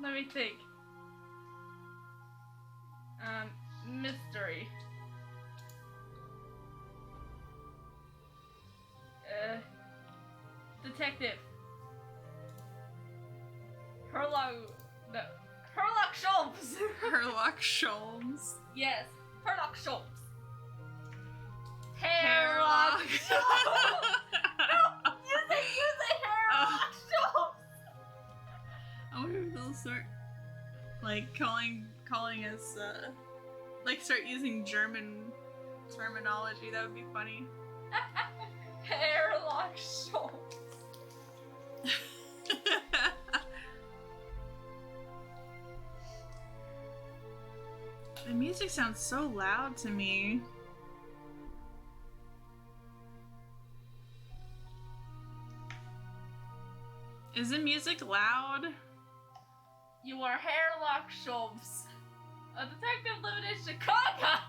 Let me think. Mystery. Detective. Herlock Sholmes. Herlock Sholmes. Yes, Herlock Sholmes. Hairlock. No, you say Herlock Sholmes. I wonder if they'll start like calling us like start using German terminology. That would be funny. Herlock Sholmes. The music sounds so loud to me. Is the music loud? You are Herlock Sholmes, a detective living in Chicago.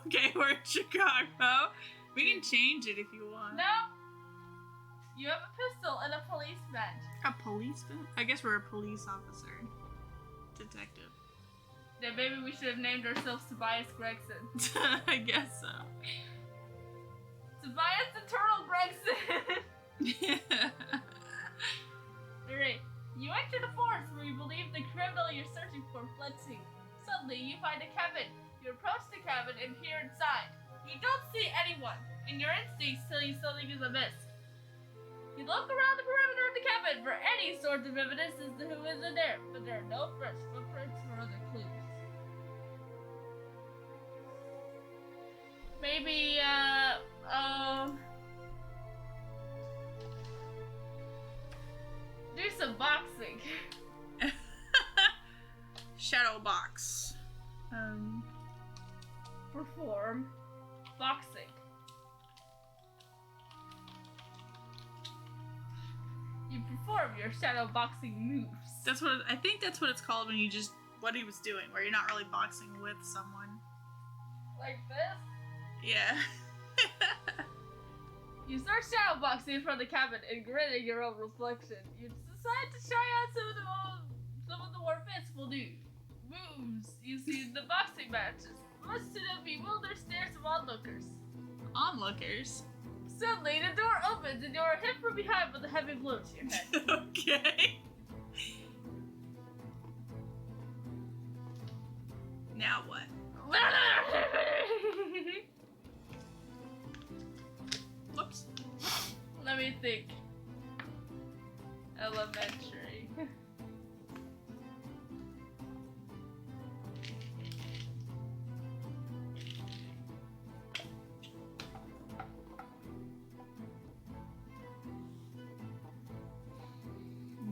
Okay, we're in Chicago. We can change it if you want. No. You have a pistol and a police badge. A policeman? I guess we're a police officer. Detective. Then maybe we should have named ourselves Tobias Gregson. I guess so. Tobias the Turtle Gregson! Alright, you enter the forest where you believe the criminal you're searching for fled to. Suddenly, you find a cabin. You approach the cabin and peer inside. You don't see anyone, and your instincts tell you something is amiss. You look around the perimeter of the cabin for any sort of evidence as to who is in there, but there are no fresh footprints or other clues. Maybe, do some boxing. Shadow box. Perform boxing. You perform your shadow boxing moves. That's what I think. That's what it's called when you just what he was doing, where you're not really boxing with someone. Like this? Yeah. You start shadow boxing in front of the cabin and grin at your own reflection. You decide to try out some of the more fanciful moves you see in the boxing matches. Much to the bewildered stares of onlookers. Onlookers? Suddenly, the door opens and you are hit from behind with a heavy blow to your head. Okay. Now what? Whoops. Let me think. Elementary.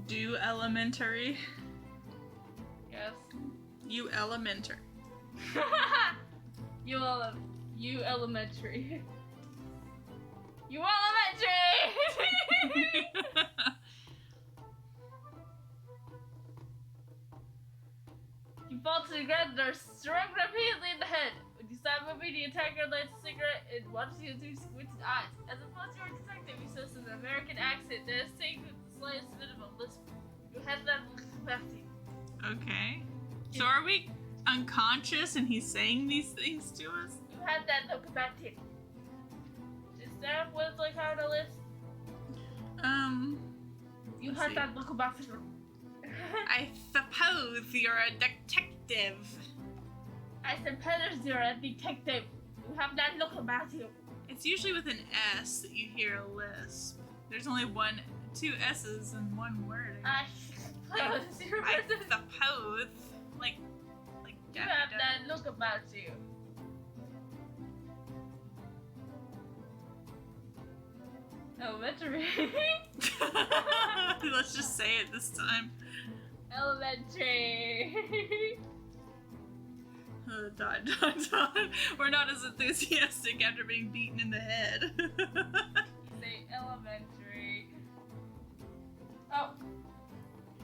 Do elementary. Yes. You elementary. You elementary. You elementary. You fall to the ground and are struck repeatedly in the head. When you stop moving, the attacker lights a cigarette and watches you through squinted eyes. As opposed to your detective, he says in an American accent that is taken with the slightest bit of a lisp. You have that capacity. Okay. So are we unconscious and he's saying these things to us? You have that look about him. Is that what it's like how to list? You had that look about him. I suppose you're a detective. I suppose you're a detective. You have that look about you. It's usually with an S that you hear a lisp. There's only two S's in one word. I suppose you're I suppose. Like you have that look about you. Elementary. Let's just say it this time. Elementary. Dot. We're not as enthusiastic after being beaten in the head. Say elementary. Oh.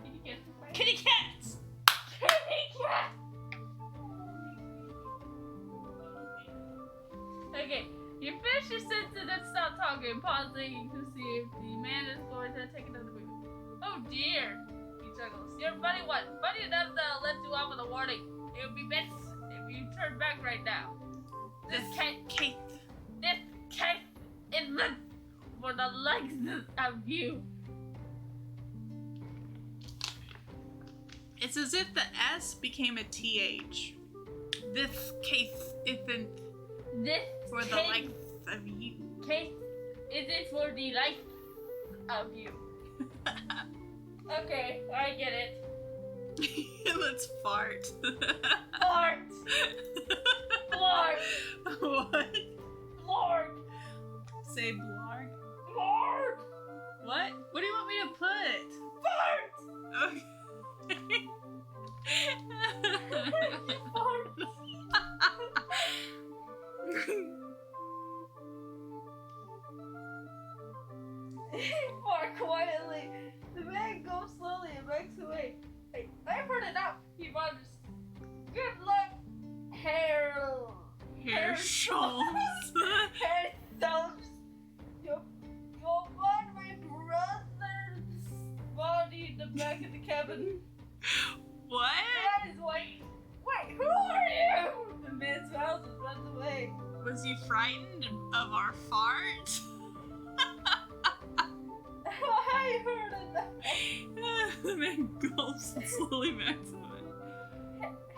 Kitty cat. Kitty cats! Kitty cat! Okay, you finish your sentence and then stop talking, pausing to see if the man is going to take another move. Oh dear, he chuckles. You're funny one. Funny enough that let you off with a warning. It would be best if you turn back right now. This case is meant for the likes of you. It's as if the S became a TH. This case isn't This for the case likes of you. Case isn't for the likes of you. Okay, I get it. Let's fart. Fart! Fart! What? Fart! Say blarg. Fart! What? What do you want me to put? Fart! Okay. Fart! Fart quietly. The man goes slowly and backs away. Hey, I've heard enough. He mutters. Good luck, Hair Schultz. Hair Schultz. You'll find my brother's body in the back of the cabin. What? That is why. Wait, who are you? The man smiles and runs away. Was he frightened of our fart? I heard enough. The man gulps and slowly backs away.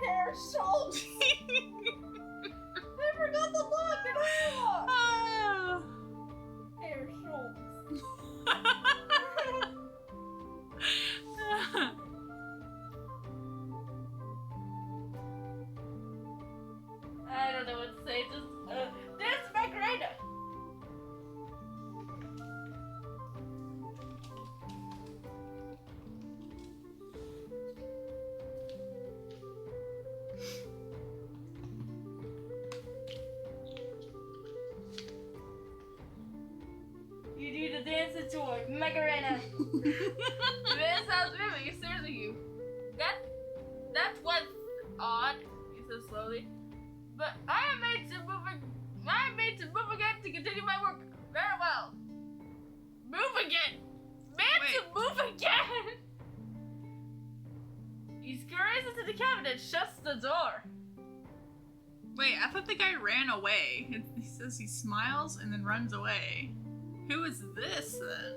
Hair Schultz. I forgot the look and hair lock. Ah. Hair Schultz. I don't know what to say. Just there's Macarena. You do the dance of joy, Macarena. The man sounds moving. He stares at you. That's what's odd. He says slowly. But I am made to move again to continue my work. Very well. Move again. To move again. He scurries into the cabin and shuts the door. Wait, I thought the guy ran away. He says he smiles and then runs away. Who is this then?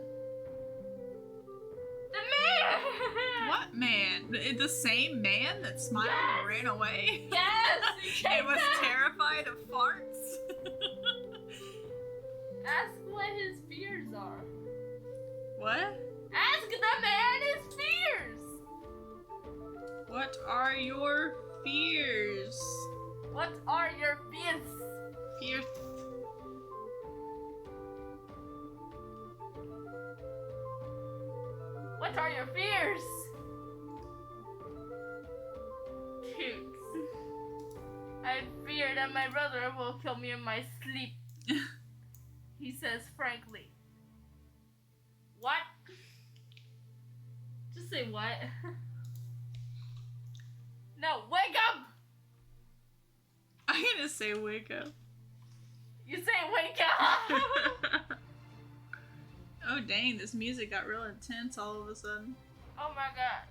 The man. What man? The same man that smiled and ran away? Yes. He came It was back. terrified of farts? Ask what his fears are. What? Ask the man his fears. What are your fears? What are your fears? Fears. What are your fears? Toots. I fear that my brother will kill me in my sleep. He says frankly. What? Just say what? No, wake up! I'm gonna say wake up. You say wake up! Oh dang, this music got real intense all of a sudden. Oh my god.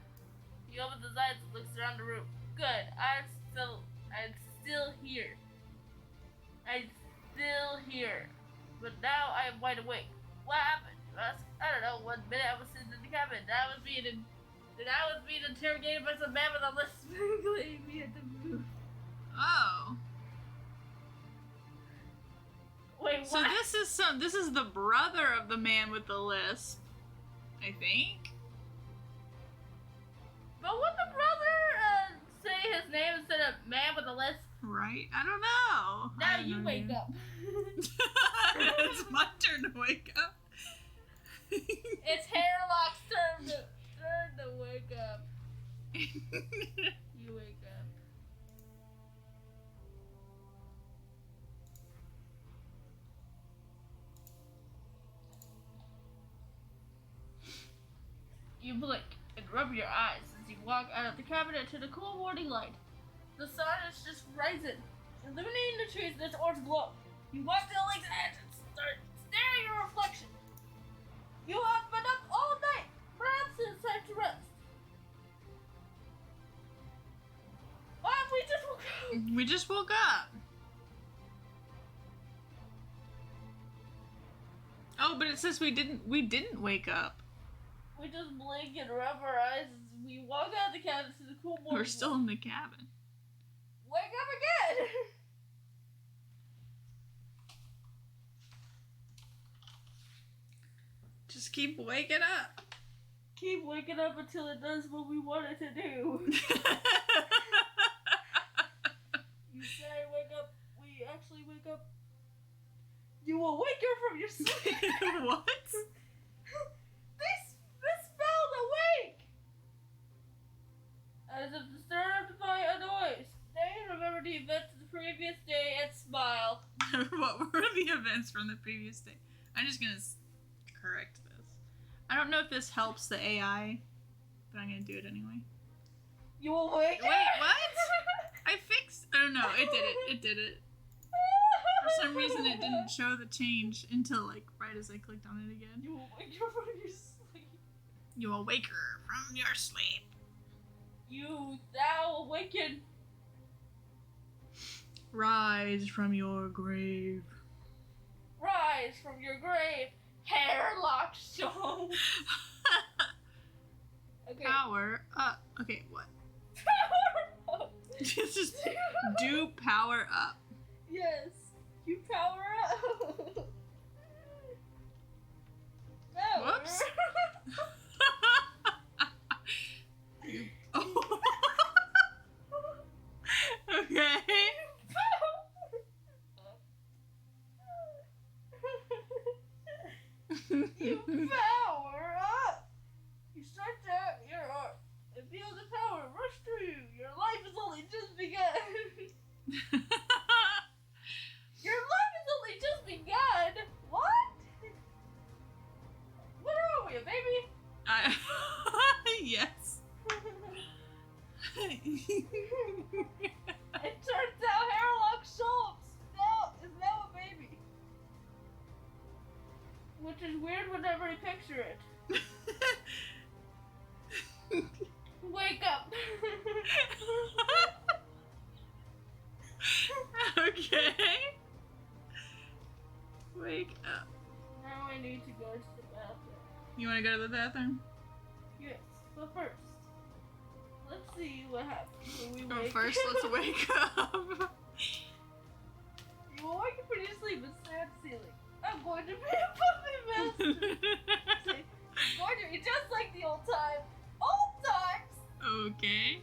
He opens his eyes and looks around the room. Good. I'm still here. I'm still here. But now I am wide awake. What happened? I don't know. 1 minute I was sitting in the cabin. Then I was being interrogated by some man with a lisp claiming me had to move. Oh. Wait, So what? this is the brother of the man with the lisp, I think. But would the brother say his name instead of man with a lisp? Right? I don't know. Now I don't you know, wake dude. up. It's my turn to wake up. It's Hairlock's turn to wake up. You wake up. You blink and rub your eyes as you walk out of the cabin into the cool morning light. The sun is just rising, illuminating the trees in its orange glow. You walk to the lake's edge and start staring at your reflection. You have been up all night. Perhaps it's time to rest. We just woke up. Oh, but it says we didn't wake up. We just blink and rub our eyes as we walk out of the cabin to the cool morning. We're still in the cabin. Wake up again! Just keep waking up. Keep waking up until it does what we want it to do. You say wake up, we actually wake up. You will wake her from your sleep. What? They spelled awake! As if disturbed by a noise. They remember the events of the previous day and smile. What were the events from the previous day? I'm just gonna correct this. I don't know if this helps the AI, but I'm gonna do it anyway. You will wake Wait, what? I fixed. I don't know. It did it. It did it. For some reason, it didn't show the change until like right as I clicked on it again. You will wake her from your sleep. You will wake her from your sleep. Thou awaken. Rise from your grave. Rise from your grave. Hairlock show. Okay. Power up. Okay, what? Power up. Just do power up. Yes. You power up. Power. Whoops. Oh. Okay. You power up. You stretch out your arm and feel the power rush through you. Your life has only just begun. Your life has only just begun. What? What are we, a baby? Yes. It turns out Hairlock Schultz is now a baby. Which is weird whenever I picture it. Wake up. Okay. Wake up. Now I need to go to the bathroom. You want to go to the bathroom? Yes, but first, let's see what happens when we But wake first, let's wake up. You will wake up from your sleep and stare at the ceiling. I'm going to be a puppet master. See, I'm going to be just like the old time. Old times! Okay.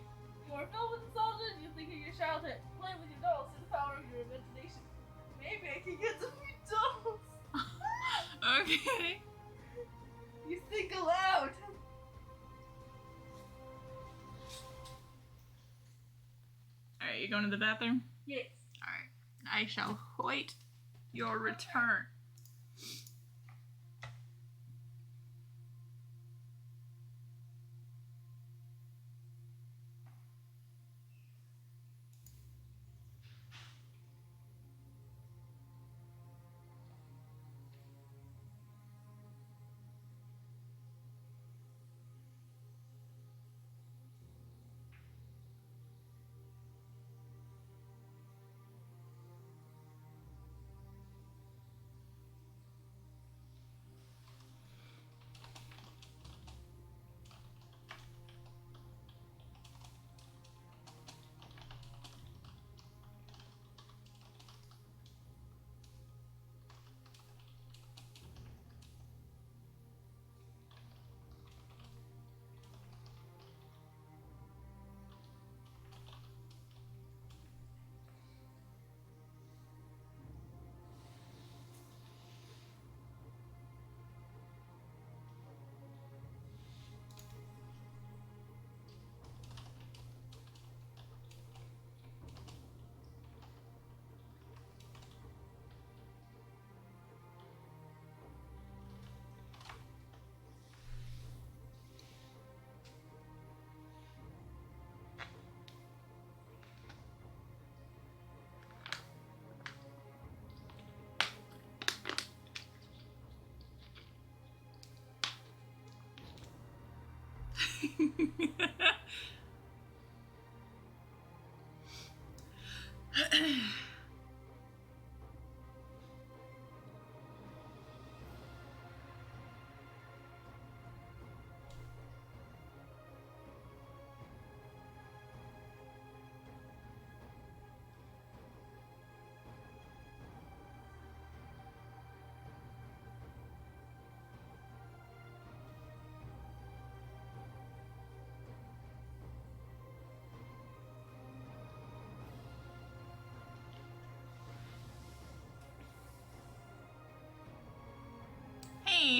You are filled with nostalgia and you think of your childhood. Play with your dolls through the power of your imagination. Maybe I can get some new dolls. Okay. You think aloud. Alright, you going to the bathroom? Yes. Alright. I shall wait your return.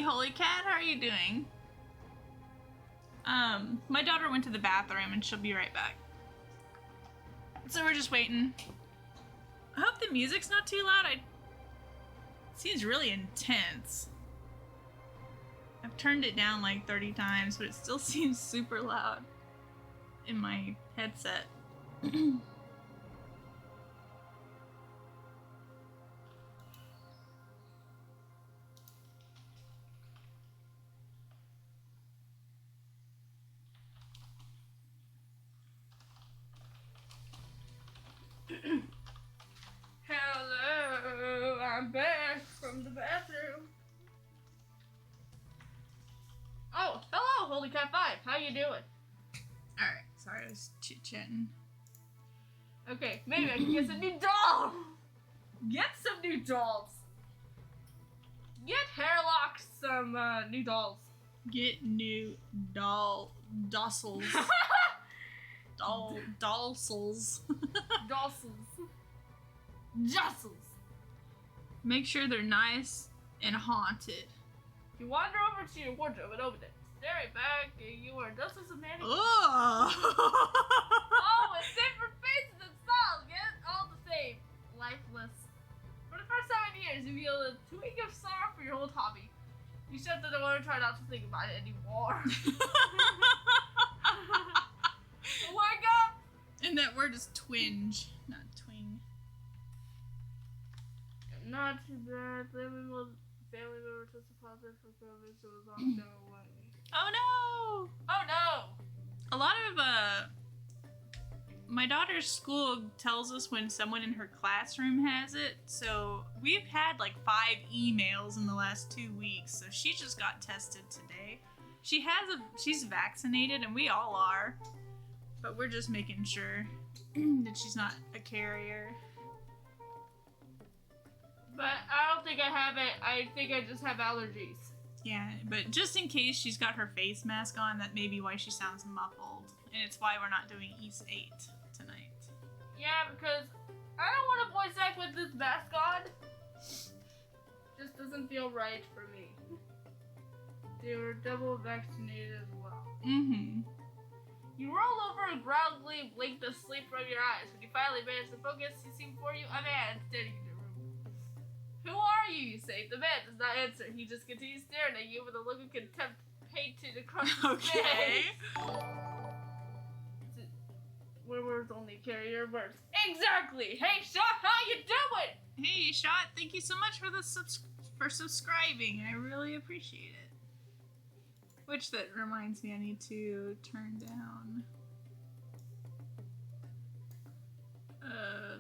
Holy Cat, how are you doing? My daughter went to the bathroom and she'll be right back. So we're just waiting. I hope the music's not too loud. It seems really intense. I've turned it down like 30 times, but it still seems super loud in my headset. Hello, I'm back from the bathroom. Oh, hello, Holy Cat 5. How you doing? Alright, sorry, I was chit-chatting. Okay, maybe I can get some new dolls. Get some new dolls. Get Hairlock some new dolls. Get new dossels. Dossels. Dossels. Jostles. Make sure they're nice and haunted. You wander over to your wardrobe and open it. Stare back, and you are dozens of mannequins. Oh! Oh, with different faces and styles, yet all the same. Lifeless. For the first time in years, you feel a twinge of sorrow for your old hobby. You shut the door and try not to think about it anymore. Wake up! And that word is twinge, not twing. Not too bad. Family member tested positive for COVID, so it was on down away. Oh no! Oh no! A lot of my daughter's school tells us when someone in her classroom has it, so we've had like 5 emails in the last 2 weeks, so she just got tested today. She's vaccinated, and we all are, but we're just making sure that she's not a carrier. But I don't think I have it. I think I just have allergies. Yeah, but just in case she's got her face mask on, that may be why she sounds muffled. And it's why we're not doing East 8 tonight. Yeah, because I don't want to voice act with this mask on. Just doesn't feel right for me. They were double vaccinated as well. Mm-hmm. You roll over and groundedly blink the sleep from your eyes. When you finally manage to focus, you see before you a man standing in your room. Who are you? You say. The man does not answer. He just continues staring at you with a look of contempt painted across his face. WormWorms only carry your words. Exactly! Hey, Shot, how you doing? Hey, Shot, thank you so much for for subscribing. I really appreciate it. Which that reminds me, I need to turn down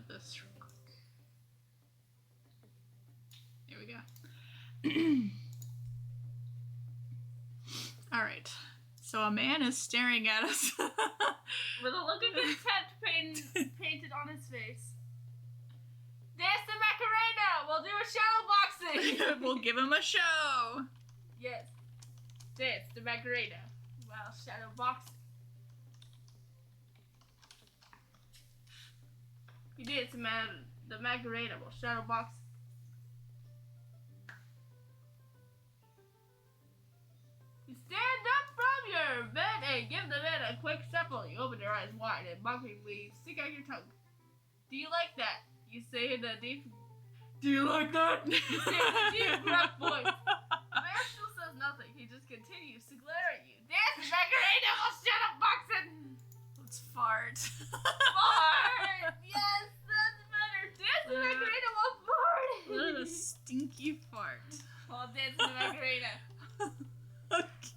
this real quick. There we go. All right. So a man is staring at us. With a look of contempt painted on his face. Dance the Macarena! We'll do a shadow boxing! We'll give him a show! Yes. Dance the Macarena while shadow boxing. You dance the Macarena while shadow boxing. You stand up from your bed and give the man a quick shuffle. You open your eyes wide and mockingly stick out your tongue. Do you like that? You say in a deep... Do you like that? You say in a deep, gruff voice. The man still says nothing. He just continues to glare at you. Dance the Macarena while shadow boxing! Let's fart. Fart! Yes, that's better. Dance the Macarena while farting! What a stinky fart. While dancing the Macarena. Okay.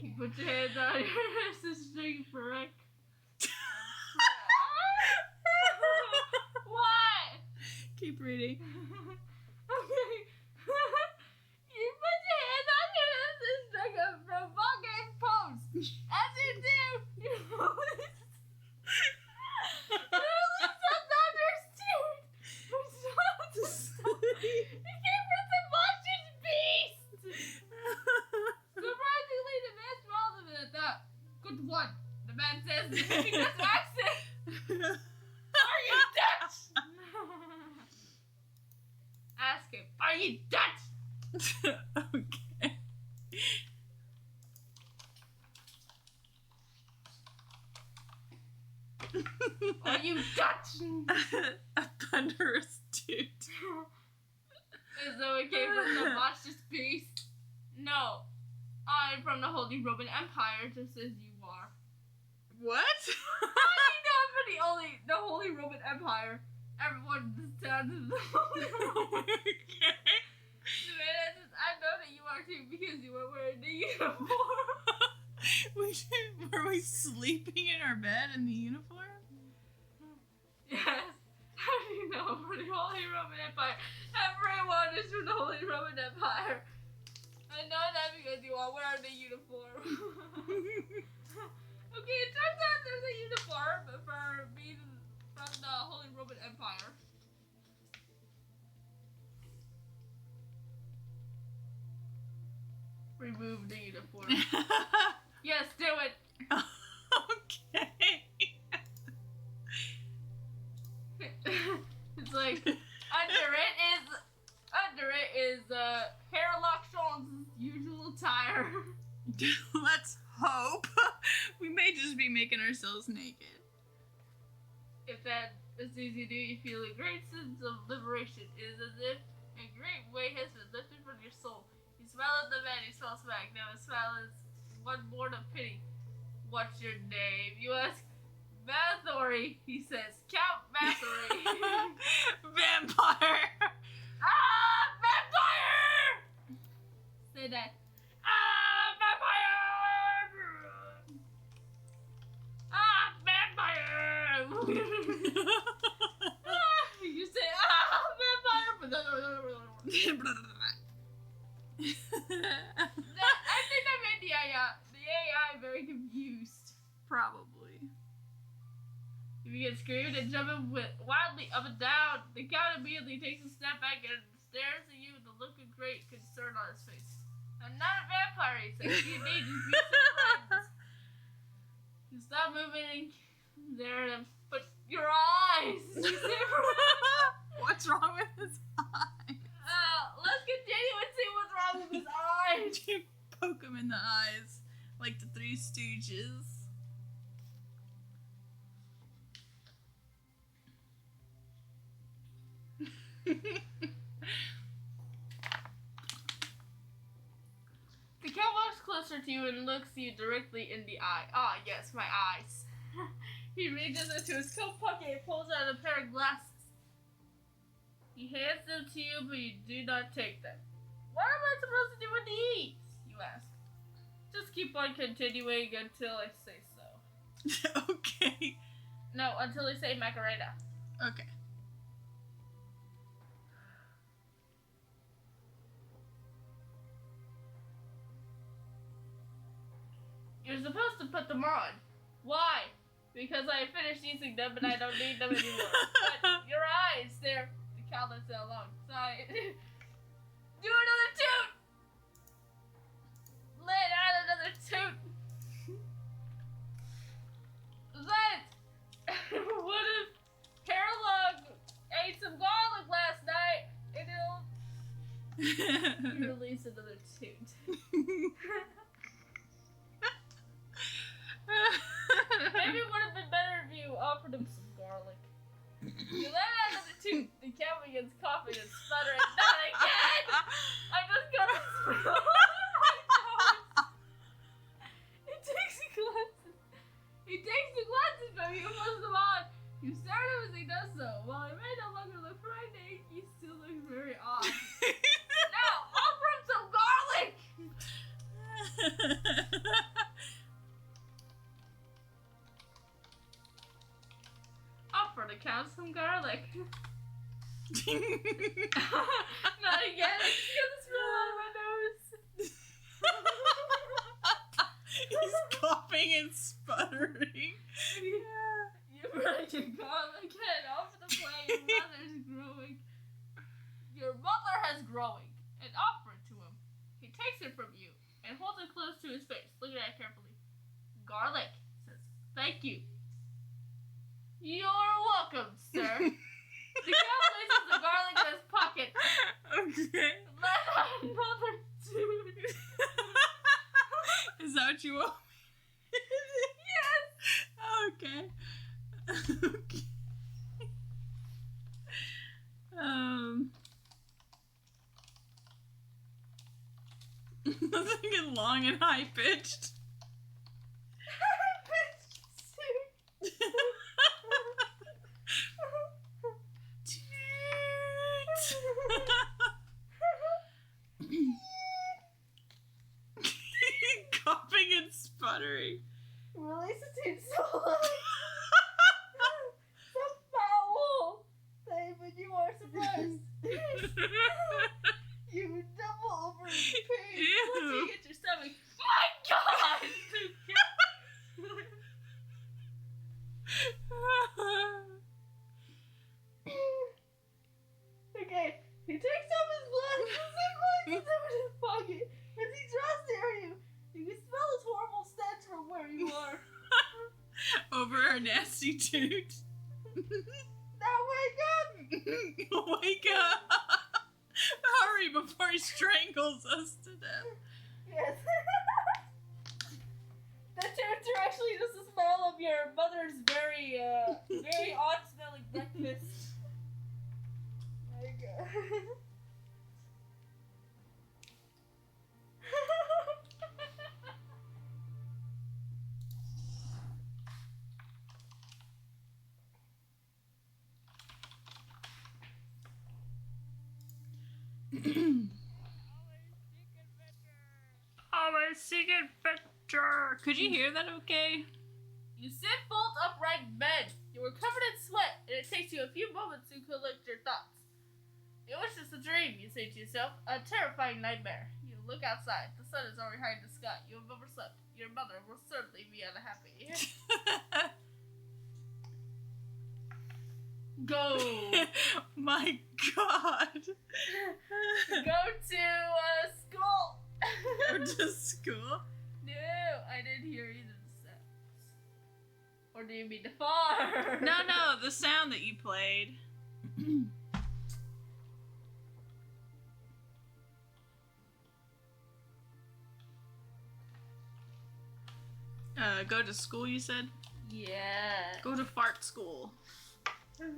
You put your hands on your wrist and string for Rick. What? Keep reading. Okay. You put your hands on your wrist and string a provocative pose. As you do, you release a thunderous tune. You came from the monstrous beast. The man says, he just asks it. Are you Dutch? Ask him, are you Dutch? Okay. Are you Dutch? A thunderous toot. As though it came from the monstrous beast. No, I'm from the Holy Roman Empire, just as you are. What? How do you know I'm from the Holy Roman Empire? Everyone in this town is the Holy Roman. Okay. The man answers, I know that you are too because you were wearing the uniform. Were we sleeping in our bed in the uniform? Yes. How do you know I'm from the Holy Roman Empire? Everyone is from the Holy Roman Empire. I know that because you are wearing the uniform. Okay, it turns out there's a uniform for being from the Holy Roman Empire. Remove the uniform. Yes, do it. Okay. It's like under it is Hairlock Sean's usual attire. Let's hope. We may just be making ourselves naked. If that is easy to do, you feel a great sense of liberation. It is as if a great weight has been lifted from your soul. You smile at the man, he smiles back. Now his smile is one born of pity. What's your name? You ask. Bathory, he says. Count Bathory. Vampire. Ah, vampire! Say that. Ah, vampire! Ah, vampire! You say, ah, vampire! I think I made the AI very confused. Probably. If you get screamed and jumping wildly up and down, the count immediately takes a step back and stares at you with a look of great concern on his face. I'm not a vampire, he says. You need to be some friends. You stop moving there and but your eyes! You say, What's wrong with his eyes? Let's continue and see what's wrong with his eyes. You poke him in the eyes like the Three Stooges. The cat walks closer to you and looks you directly in the eye. Ah, yes, my eyes. He reaches into his coat pocket and pulls out a pair of glasses. He hands them to you, but you do not take them. What am I supposed to do with these? You ask. Just keep on continuing until I say so. Okay. No, until I say Macarena. Okay. You're supposed to put them on. Why? Because I finished using them and I don't need them anymore. But your eyes, they're the countless alone. So I do another toot. Let out another toot. Then what if Hairlog ate some garlic last night and he'll release another toot. Maybe it would have been better if you offered him some garlic. You let out another toot. The cat begins coughing and sputtering. Not again! I just got to smell on my nose. He takes the glasses from you and puts them on. You stare at him as he does so. While he may no longer look frightening, he still looks very odd. Now, offer him some garlic! Offer the cow some garlic. Not again. I just got the smell out of my nose. He's coughing and sputtering. You bring your garlic head off the plate. Your mother has growing. And offer it to him. He takes it from you and holds it close to his face, looking at it carefully. Garlic, he says. Thank you. You're welcome, sir. The cat places the garlic in his pocket. Okay. Let out another dude. Is that what you want? Yes. Okay. Okay. That's like long and high pitched. Coughing and sputtering. Release the team solo. Some foul. David, you are surprised. You double over in pain. Ew. Once you hit your stomach. My God! Okay, he takes off his glasses and places them in his pocket. As he draws near you, you can smell his horrible stench from where you are. Over our nasty dude. Now wake up! Wake up! Hurry before he strangles us to death. Yes. The tunes are actually just the smell of your mother's very odd smelling breakfast. My God. Our secret picture. Could you hear that okay? You sit bolt upright in bed. You were covered in sweat, and it takes you a few moments to collect your thoughts. It was just a dream, you say to yourself, a terrifying nightmare. You look outside. The sun is already high in the sky. You have overslept. Your mother will certainly be unhappy. Go. My God. Go to school. Go to school? No, I didn't hear either of the sounds. Or do you mean the far? No, the sound that you played. Go to school, you said? Yeah. Go to fart school.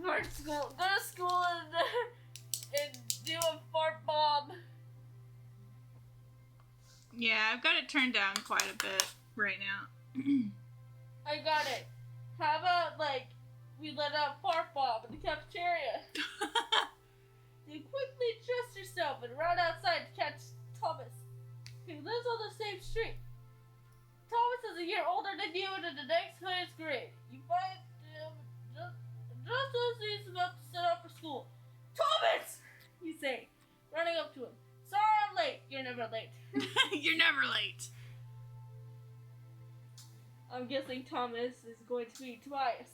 Fart school. Go to school and do a fart bomb. Yeah, I've got it turned down quite a bit right now. I got it. How about, like, we let out fart bomb in the cafeteria? You quickly dress yourself and run outside to catch Thomas, who lives on the same street. Thomas is a year older than you and in the next highest grade. You find him just as he's about to set off for school. Thomas! You say, running up to him. Sorry I'm late. You're never late. You're never late. I'm guessing Thomas is going to be Tobias.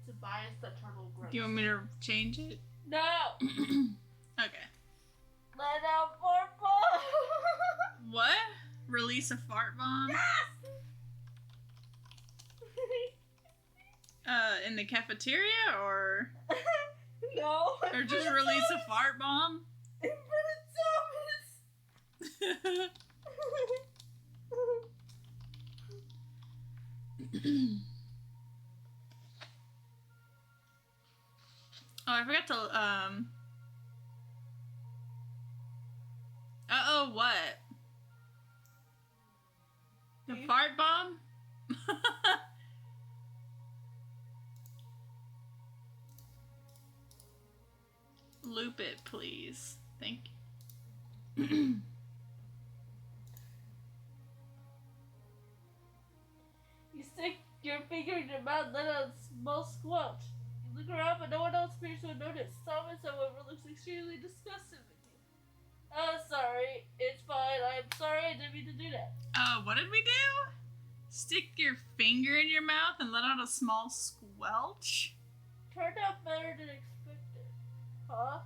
Tobias the turtle gross. Do you want me to change it? No! Okay. Let out fart bomb! What? Release a fart bomb? Yes! In the cafeteria or No. or just release a fart bomb? In front of Thomas! Oh, I forgot to uh-oh, what? The fart bomb? Loop it, please. Thank you. You stick your finger in your mouth, let out a small squelch. You look around, but no one else appears to have noticed. Thomas, however, looks extremely disgusted with you. Oh, sorry. It's fine. I'm sorry. I didn't mean to do that. What did we do? Stick your finger in your mouth and let out a small squelch? Turned out better than expected. Huh?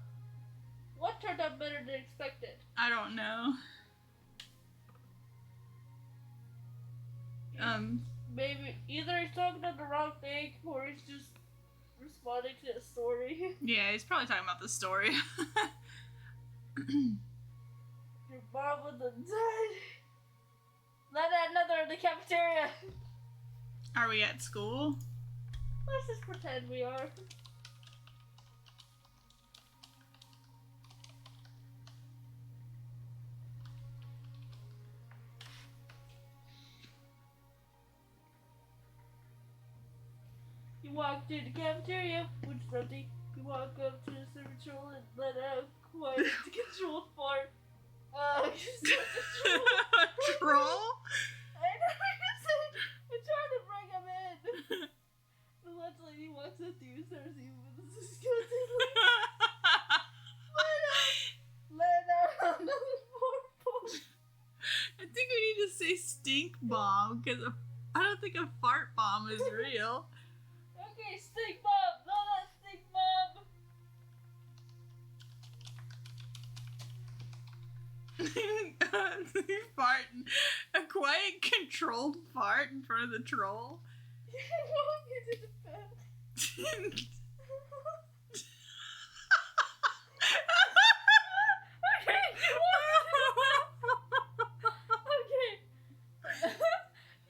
What turned out better than expected? I don't know. Maybe either he's talking about the wrong thing or he's just responding to a story. Yeah, he's probably talking about the story. Your mom was dead. Let another in the cafeteria. Are we at school? Let's just pretend we are. You walk to the cafeteria, which is empty. You walk up to the server troll and let out quiet to control fart. Troll? I know you said I'm trying to bring him in. The lunch lady walks up to you, starts you with a disgusting let out another fart. I think we need to say stink bomb because I don't think a fart bomb is real. Okay, stink bomb. No, that's stink bomb. Fart, a quiet, controlled fart in front of the troll. Walk into the bed. Okay.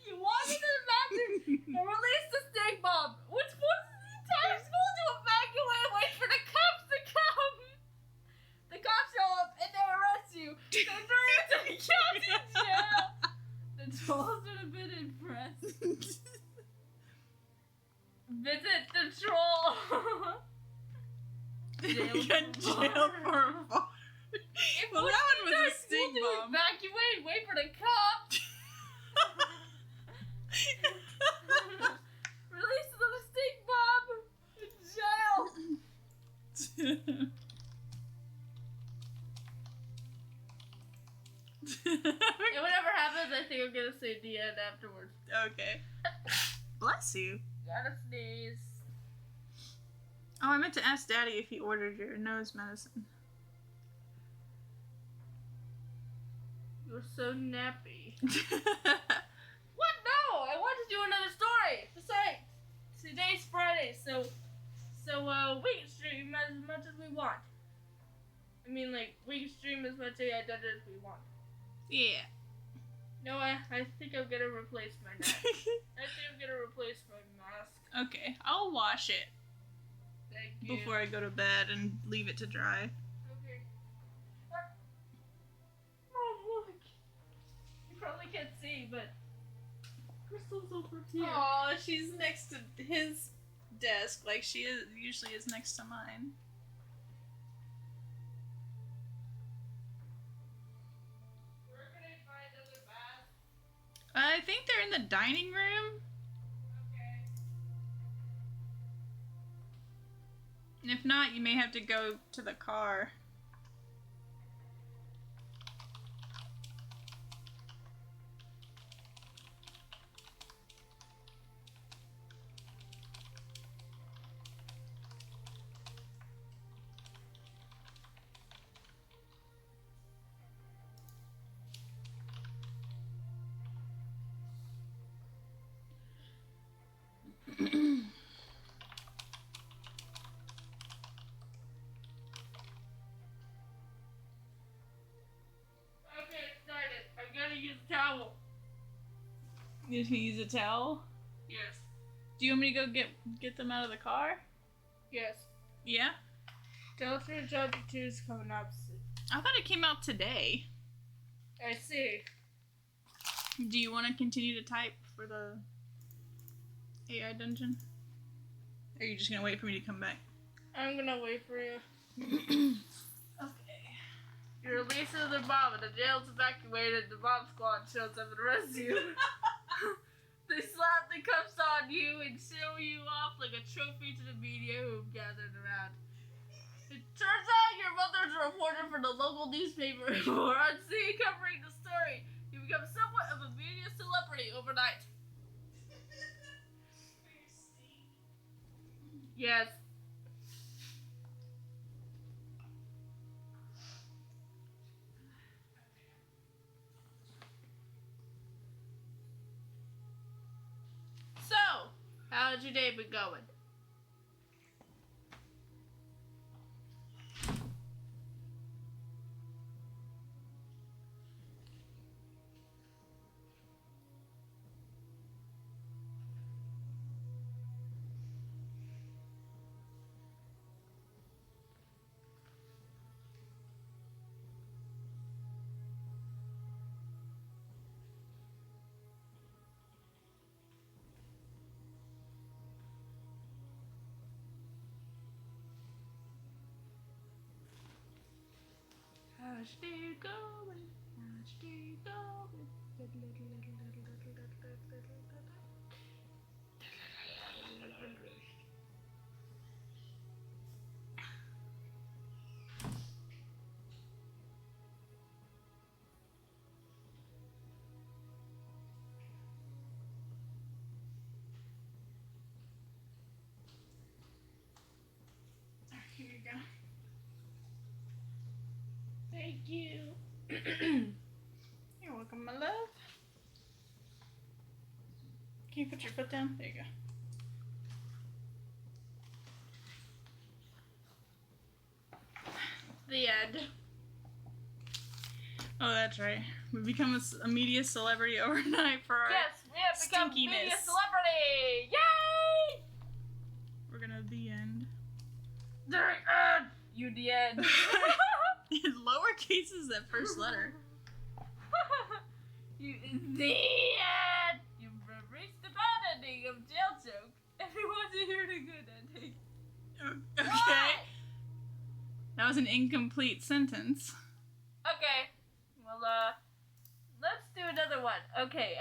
You walk into the bathroom and release the stink bomb. Which forces the entire school to evacuate and wait for the cops to come. The cops show up and they arrest you. They throw you to the county jail. The trolls would have been impressed. Visit the troll. Jail for a fart. Well, that one was a stink bomb. Evacuate, wait for the cops. Release the stink bomb in jail. And whatever happens, I think I'm gonna say the end afterwards. Okay. Bless you. Gotta sneeze. Oh, I meant to ask Daddy if he ordered your nose medicine. You're so nappy. What? No! I want to do another story! Besides, today's Friday, so we can stream as much as we want. I mean, like, we can stream as much AI Dungeon as we want. Yeah. No, I think I'm gonna replace my mask. I think I'm gonna replace my mask. Okay, I'll wash it Thank you. before I go to bed and leave it to dry. Okay. Oh, look. You probably can't see, but Crystal's over here. Oh, she's next to his desk, like she usually is next to mine. Where can I find other baths? I think they're in the dining room. Okay. And if not, you may have to go to the car. Okay, started. I'm gonna use a towel. You can use a towel. Yes. Do you want me to go get them out of the car? Yes. Yeah? Delta Chapter 2 is coming up soon. I thought it came out today. I see. Do you want to continue to type for the AI dungeon? Or are you just gonna wait for me to come back? I'm gonna wait for you. Okay. You release the bomb and the jail's evacuated. The bomb squad shows up and arrests you. They slap the cuffs on you and show you off like a trophy to the media who gathered around. It turns out your mother's a reporter for the local newspaper who are on scene covering the story. You become somewhat of a media celebrity overnight. Yes. How's your day been going? How's your day going? How's your day going? Here you go. Thank you. You're welcome, my love. Can you put your foot down? There you go. The end. Oh, that's right. We become a media celebrity overnight for our Yes, we have become media stinkiness. celebrity! Yay! We're gonna the end. The end! You the end. In lowercase is that first letter. You the end! You've reached the bad ending of Jail Joke. Everyone to hear the good ending. Okay. What? That was an incomplete sentence. Okay. Well, let's do another one. Okay,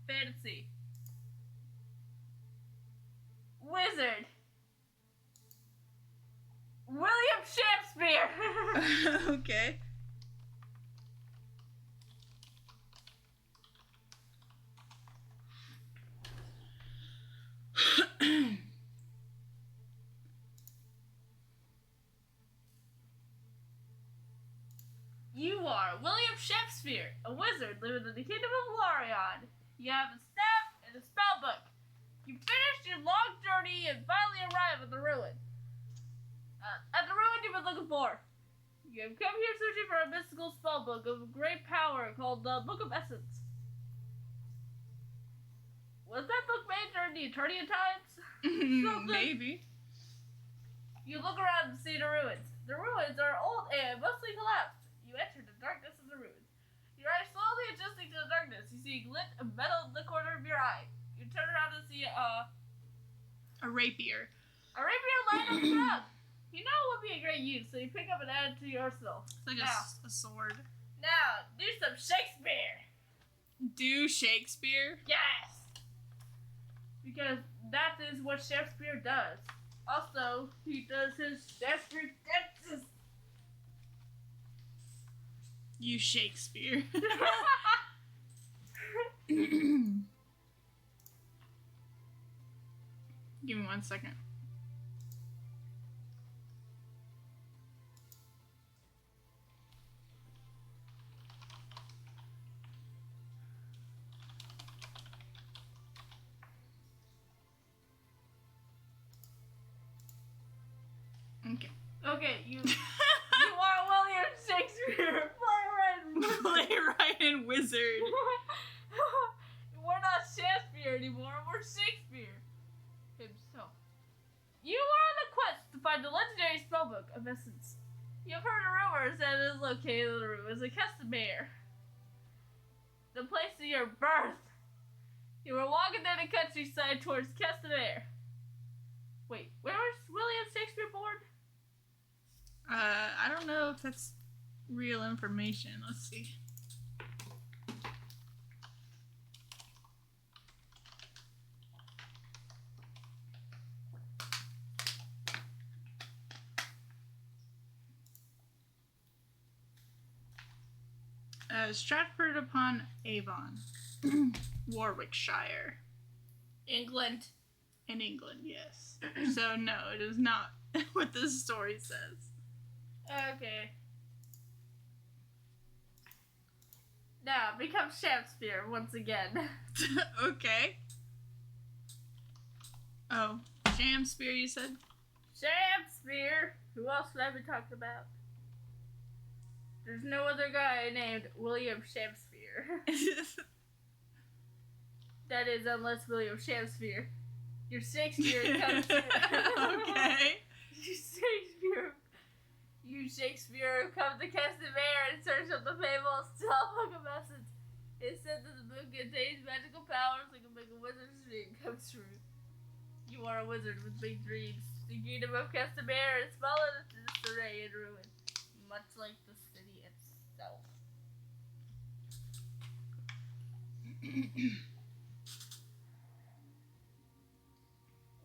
fantasy. Wizard. William Shakespeare. Okay. You are William Shakespeare, a wizard living in the kingdom of Larion. You have a staff and a spell book. You finished your long journey and finally arrive at the ruin. At the ruin you've been looking for. You have come here searching for a mystical spell book of great power called the Book of Essence. Was that book made during the Eternian times? Something. Maybe. You look around and see the ruins. The ruins are old and mostly collapsed. You enter the darkness of the ruins. Your eyes slowly adjusting to the darkness. You see a glint of metal in the corner of your eye. You turn around and see A rapier. a rapier lying on the ground. You know it would be a great use, so you pick up and add it to your arsenal. It's like Now. a sword. Now, do some Shakespeare. Do Shakespeare? Yes. Because that is what Shakespeare does. Also, he does his Shakespeare dances. You Shakespeare. Give me 1 second. Okay. Okay, you are William Shakespeare, Playwright and wizard. We're not Shakespeare anymore, we're Shakespeare himself. You are on a quest to find the legendary spellbook of Essence. You've heard rumors that it is located in the ruins of Castamere, the place of your birth. You were walking down the countryside towards Castamere. Wait, where was William Shakespeare born? I don't know if that's real information. Let's see. Stratford upon Avon, Warwickshire. England. In England, yes. So no, it is not what this story says. Okay. Now, become Shakespeare once again. Okay. Oh, Shakespeare, you said? Shakespeare. Who else would I be talking about? There's no other guy named William Shakespeare. That is, unless William Shakespeare. Your Shakespeare comes to... Okay. You Shakespeare come to Castamere in search of the famous telephone message. It said that the book contains magical powers that can make a wizard's dream come true. You are a wizard with big dreams. The kingdom of Castamere is fallen into disarray and ruin, much like the city itself.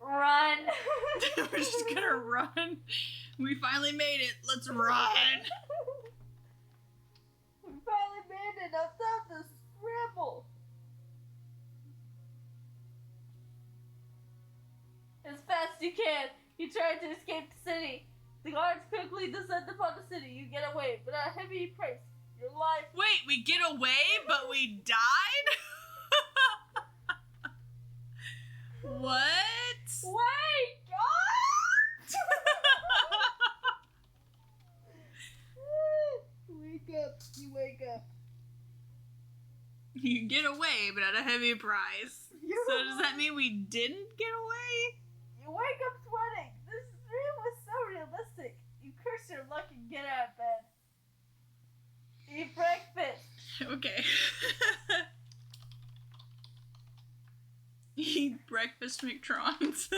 Run! We're just gonna run. We finally made it. Let's run. We finally made it. I'm time to scramble. As fast as you can. You try to escape the city. The guards quickly descend upon the city. You get away, but at a heavy price. Your life. Wait, we get away, but we died? What? Wait! Wake up. You wake up. You get away, but at a heavy price. So does that mean we didn't get away? You wake up sweating. This dream was so realistic. You curse your luck and get out of bed. Eat breakfast. Okay. Eat breakfast McTrons.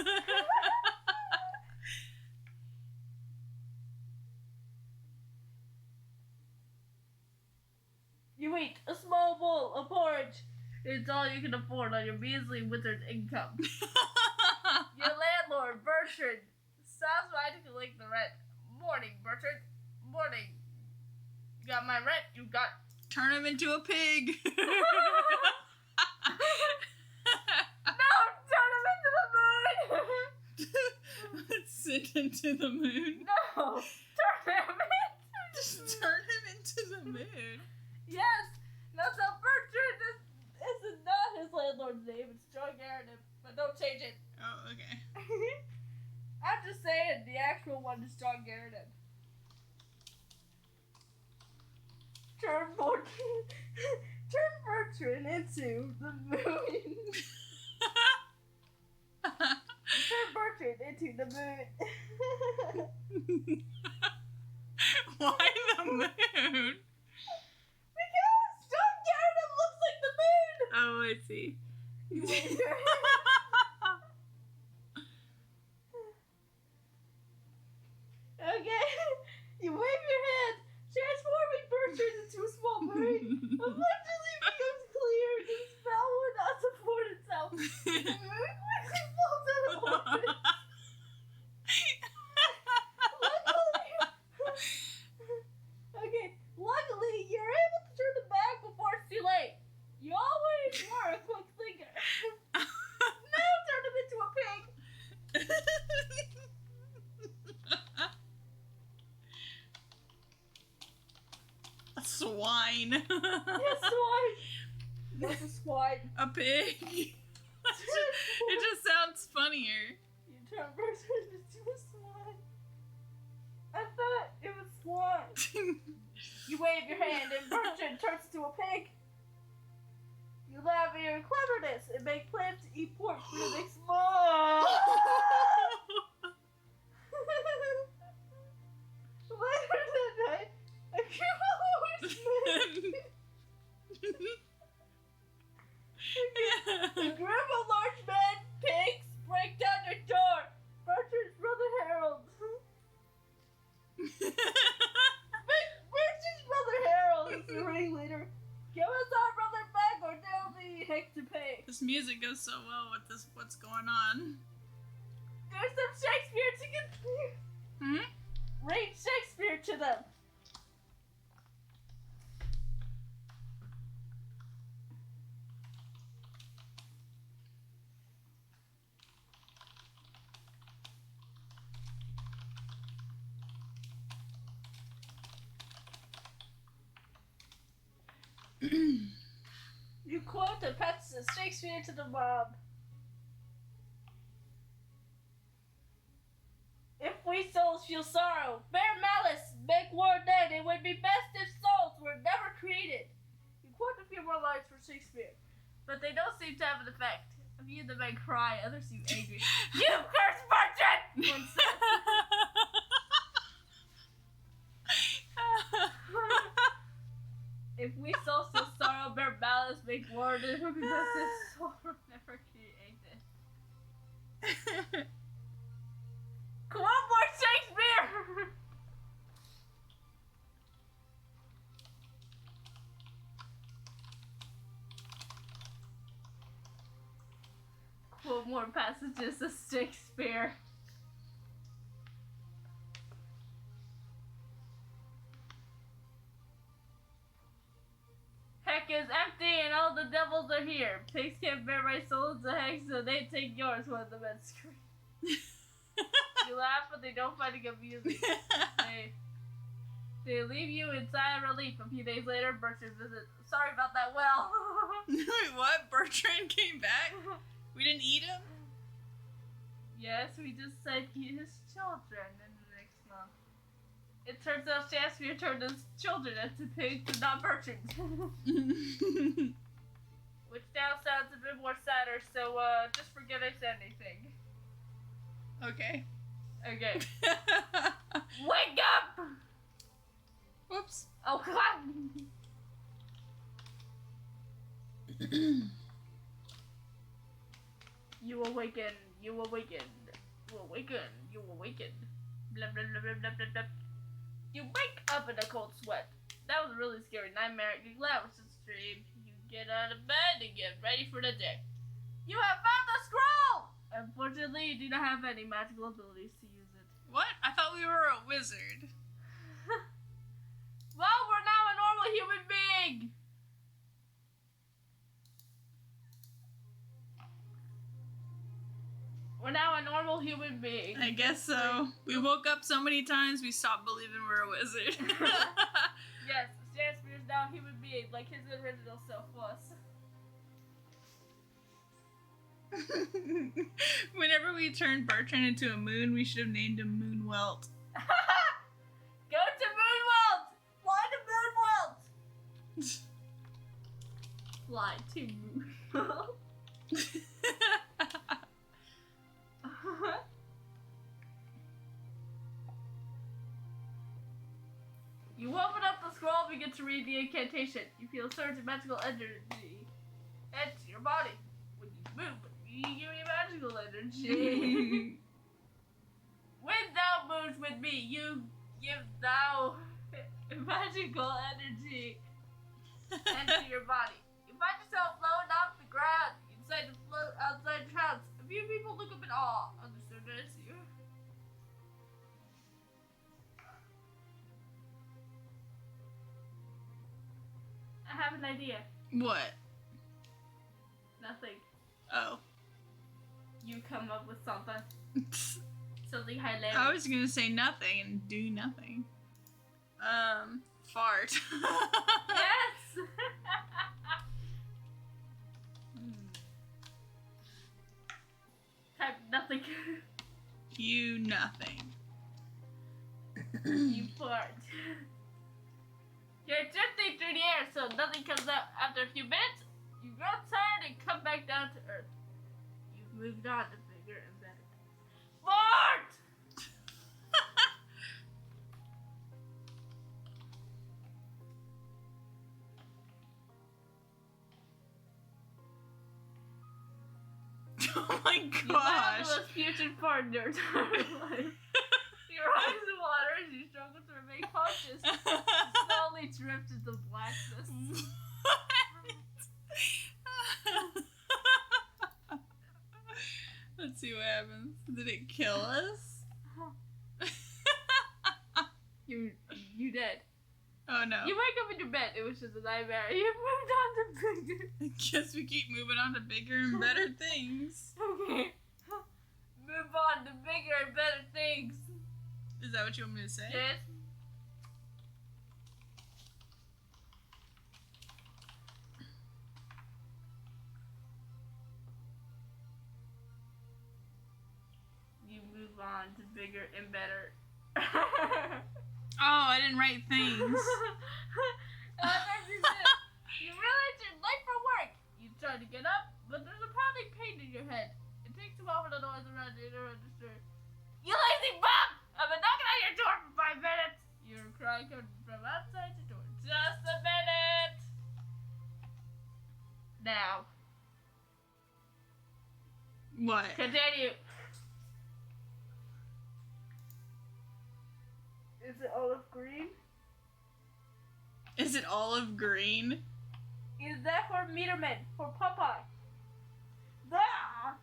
You eat a small bowl of porridge. It's all you can afford on your measly wizard income. Your landlord, Bertrand, stops by to collect the rent. Morning, Bertrand. Morning. You got my rent. You got... Turn him into a pig. No! Turn him into the moon! Let's send him to the moon. No! Turn him into... Just turn him into the moon. Yes! That's how Bertrand is not his landlord's name. It's John Garrett, but don't change it. Oh, okay. I'm just saying, the actual one is John Garrett. Turn Bertrand into the moon. Turn Bertrand into the moon. Why the moon? Because John Garrett looks like the moon. Oh, I see. You wave your hand. Okay. You wave your hand, transforming Bertrand into a small moon. Eventually becomes clear. The spell will not support itself. The moon quickly falls out of orbit. Luckily, you're able to turn it back before it's too late. You always were a quick thinker. Now turn him into a pig. A swine. Yes, swine. That's a swine. A pig. It just sounds funnier. You turn Bertrand into a swine. I thought it was swine. You wave your hand and Bertrand turns into a pig. You laugh at your cleverness and make plans to eat pork for the next month. Later that night, a group of horsemen. A group of large men, pigs, break down your door. Bertrand's brother Harold. Bertrand's brother Harold is the ringleader. Give us our brother back or there'll be heck to pay. This music goes so well with this. What's going on? There's some Shakespeare to get. Read Shakespeare to them. You quote the passage of Shakespeare to the mob. If we souls feel sorrow, bear malice, make war dead, it would be best if souls were never created. You quote a few more lines from Shakespeare, but they don't seem to have an effect. A few of the men cry, others seem angry. You cursed merchant! One says. If we souls feel sorrow, bear malice, make war dead, it would be best if souls were never created. Come on, more Shakespeare! Quote more passages of Shakespeare. Heck is empty and all the devils are here. Pigs can't bear my soul to heck, so they take yours, one of the men screamed. You laugh, but they don't find it amusing. They leave you in silent relief. A few days later, Bertrand visits. Sorry about that well. Wait, what? Bertrand came back? We didn't eat him? Yes, we just said eat his children in the next month. It turns out Shakespeare turned his children into pigs and not Bertrand. Which now sounds a bit more sadder, so just forget I said anything. Okay. Okay. Wake up! Whoops. Oh, God! You awaken, you awaken, you awaken, you awaken. Blah, blah, blah, blah, blah, blah, blah. You wake up in a cold sweat. That was a really scary nightmare. You're glad it was just a dream. You get out of bed and get ready for the day. You have found the scroll! Unfortunately, you do not have any magical abilities to use it. What? I thought we were a wizard. Well, we're now a normal human being! We're now a normal human being. I guess so. We woke up so many times we stopped believing we're a wizard. Yes, Shakespeare's now a human being, like his original self was. Whenever we turned Bertrand into a moon, we should have named him Moonwelt. Go to Moonwelt! Fly to Moonwelt! Fly to Moonwelt. You open up the scroll and begin to read the incantation. You feel a surge of magical energy enter your body. When you move, you give me magical energy. When thou moves with me, you give thou magical energy enter your body. You find yourself floating off the ground, inside the float, outside the house. A few people look up in awe. Understood as you. I have an idea. What? Nothing. Oh. You come up with something. Something hilarious. I was gonna say nothing and do nothing. Fart. Yes! Type nothing. You nothing. You fart. You're drifting through the air, so nothing comes out. After a few minutes, you grow tired and come back down to earth. You've moved on to bigger and better things. Fart! Oh my You gosh. battle with future partner life. Your eyes water as you struggle to remain conscious. You slowly drift into blackness. Let's see what happens. Did it kill us? You dead. Oh no. You wake up in your bed. It was just a nightmare. You moved on to bigger. I guess we keep moving on to bigger and better things. Okay. Move on to bigger and better things. Is that what you want me to say? Yes. You move on to bigger and better. Oh, I did't write things. You realize you're late for work. You try to get up, but there's a pounding pain in your head. It takes a while for the noise around you to register. You lazy bum! I've been knocking on your door for 5 minutes. Your cry comes from outside the door. Just a minute. Now. What? Continue. Is it olive green? Is it olive green? Is that for Meterman? For Popeye? Ah!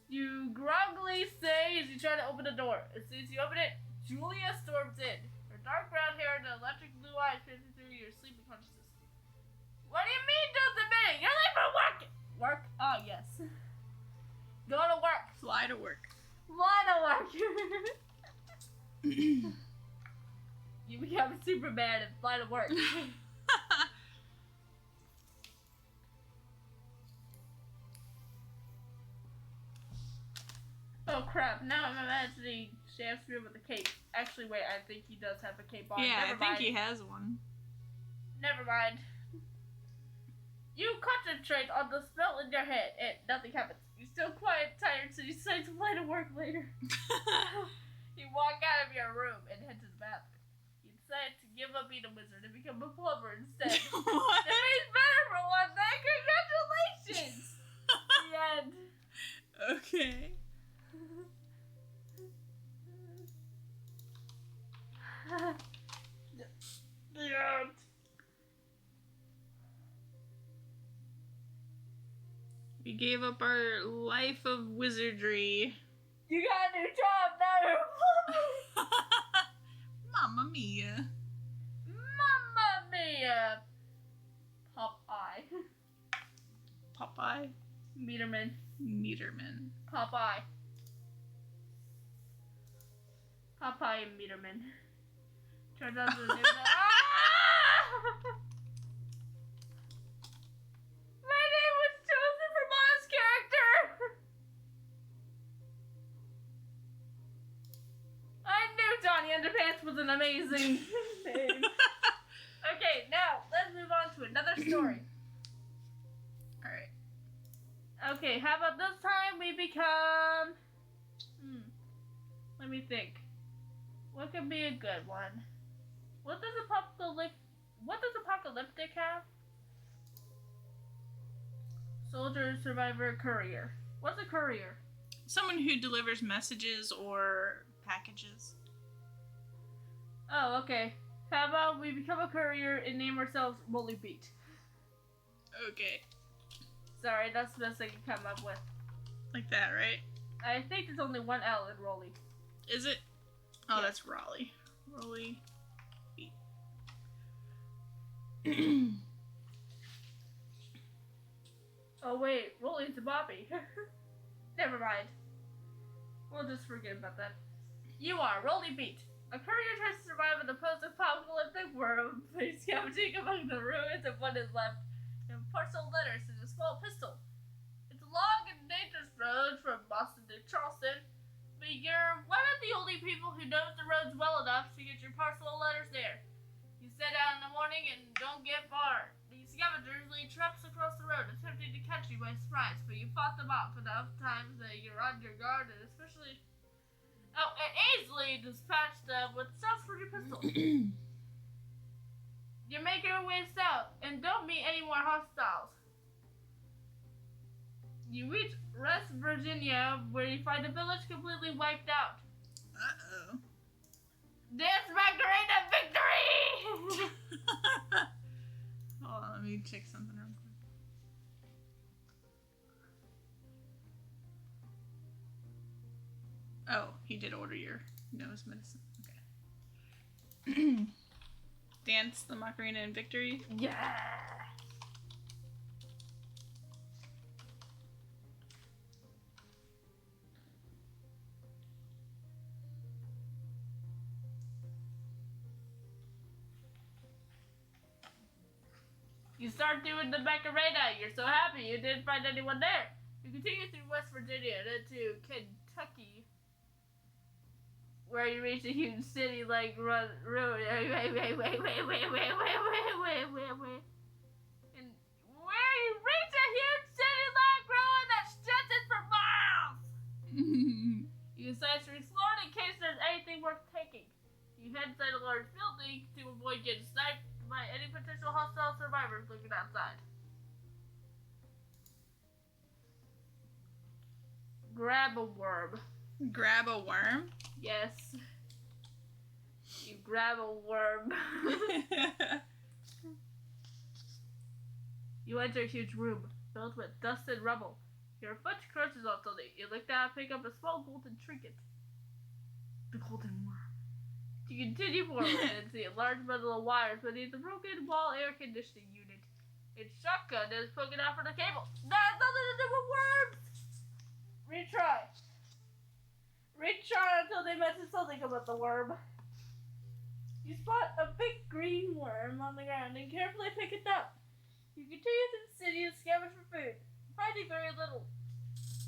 You groggily say as you try to open the door. As soon as you open it, Julia storms in. Her dark brown hair and electric blue eyes piercing through your sleeping consciousness. What do you mean just a minute? You're late for work! Work? Oh, yes. Go to work. Fly to work. Fly to work. You become Superman and fly to work. Oh crap, now I'm imagining Shakespeare with a cape. Actually, wait, I think he does have a cape on. Yeah, Never I think mind. he has one. Never mind. You concentrate on the spell in your head and nothing happens. You're still quiet and tired, so you decide to fly to work later. You walk out of your room and head to the bathroom. You decide to give up being a wizard and become a plumber instead. What? It means better for one thing. Congratulations! The end. Okay. The end. We gave up our life of wizardry. You got a new job now. You're a plumber. Mamma mia. Mamma mia. Popeye. Popeye. Meterman. Meterman. Popeye. Popeye and Meterman. Turns out to the new My name was chosen for Miles' character. I knew Johnny Underpants was an amazing name. Okay, now let's move on to another story. Alright. Okay, how about this time we become... Let me think. What could be a good one? What does apocalyptic have? Soldier, survivor, courier. What's a courier? Someone who delivers messages or packages. Oh, okay. How about we become a courier and name ourselves Rolly Beat? Okay. Sorry, that's the best I can come up with. Like that, right? I think there's only one L in Rolly. Is it? Oh, Yeah. that's Raleigh. Rolly. Beat. Oh wait, Rolly's a Bobby. Never mind. We'll just forget about that. You are Rolly Beat. A courier tries to survive in the post-apocalyptic world by scavenging among the ruins of what is left and parcel letters in a small pistol. It's a long and dangerous road from Boston to Charleston, but you're one of the only people who knows the roads well enough to get your parcel letters there. You set out in the morning and don't get far. The scavengers lead traps across the road, attempting to catch you by surprise, but you fought them off enough times that you're on your guard, and especially... Oh, and easily dispatched them with shots from your pistol. You make your way south, and don't meet any more hostiles. You reach West Virginia, where you find the village completely wiped out. Uh-oh. Dance Macarena victory! Hold on, let me check something real quick. Oh, he did order your nose medicine. Okay. Dance the Macarena in victory. Yeah! You start doing the Macarena. You're so happy you didn't find anyone there. You continue through West Virginia and into Kentucky. where you reach a huge city like road. And where you reach a huge city like road that stretches for miles. You decide to explore in case there's anything worth taking. You head inside a large building to avoid getting sniped by any potential hostile survivors looking outside. Grab a worm. Grab a worm? Yes. You grab a worm. You enter a huge room filled with dust and rubble. Your foot crunches on something. You look down and pick up a small golden trinket. The golden worm. You continue forward and see a large bundle of wires beneath the broken wall air conditioning unit. Its shotgun is poking out from the cable. That has nothing to do with worms! Retry. Retry until they mention something about the worm. You spot a big green worm on the ground and carefully pick it up. You continue to the city and scavenge for food, finding very little.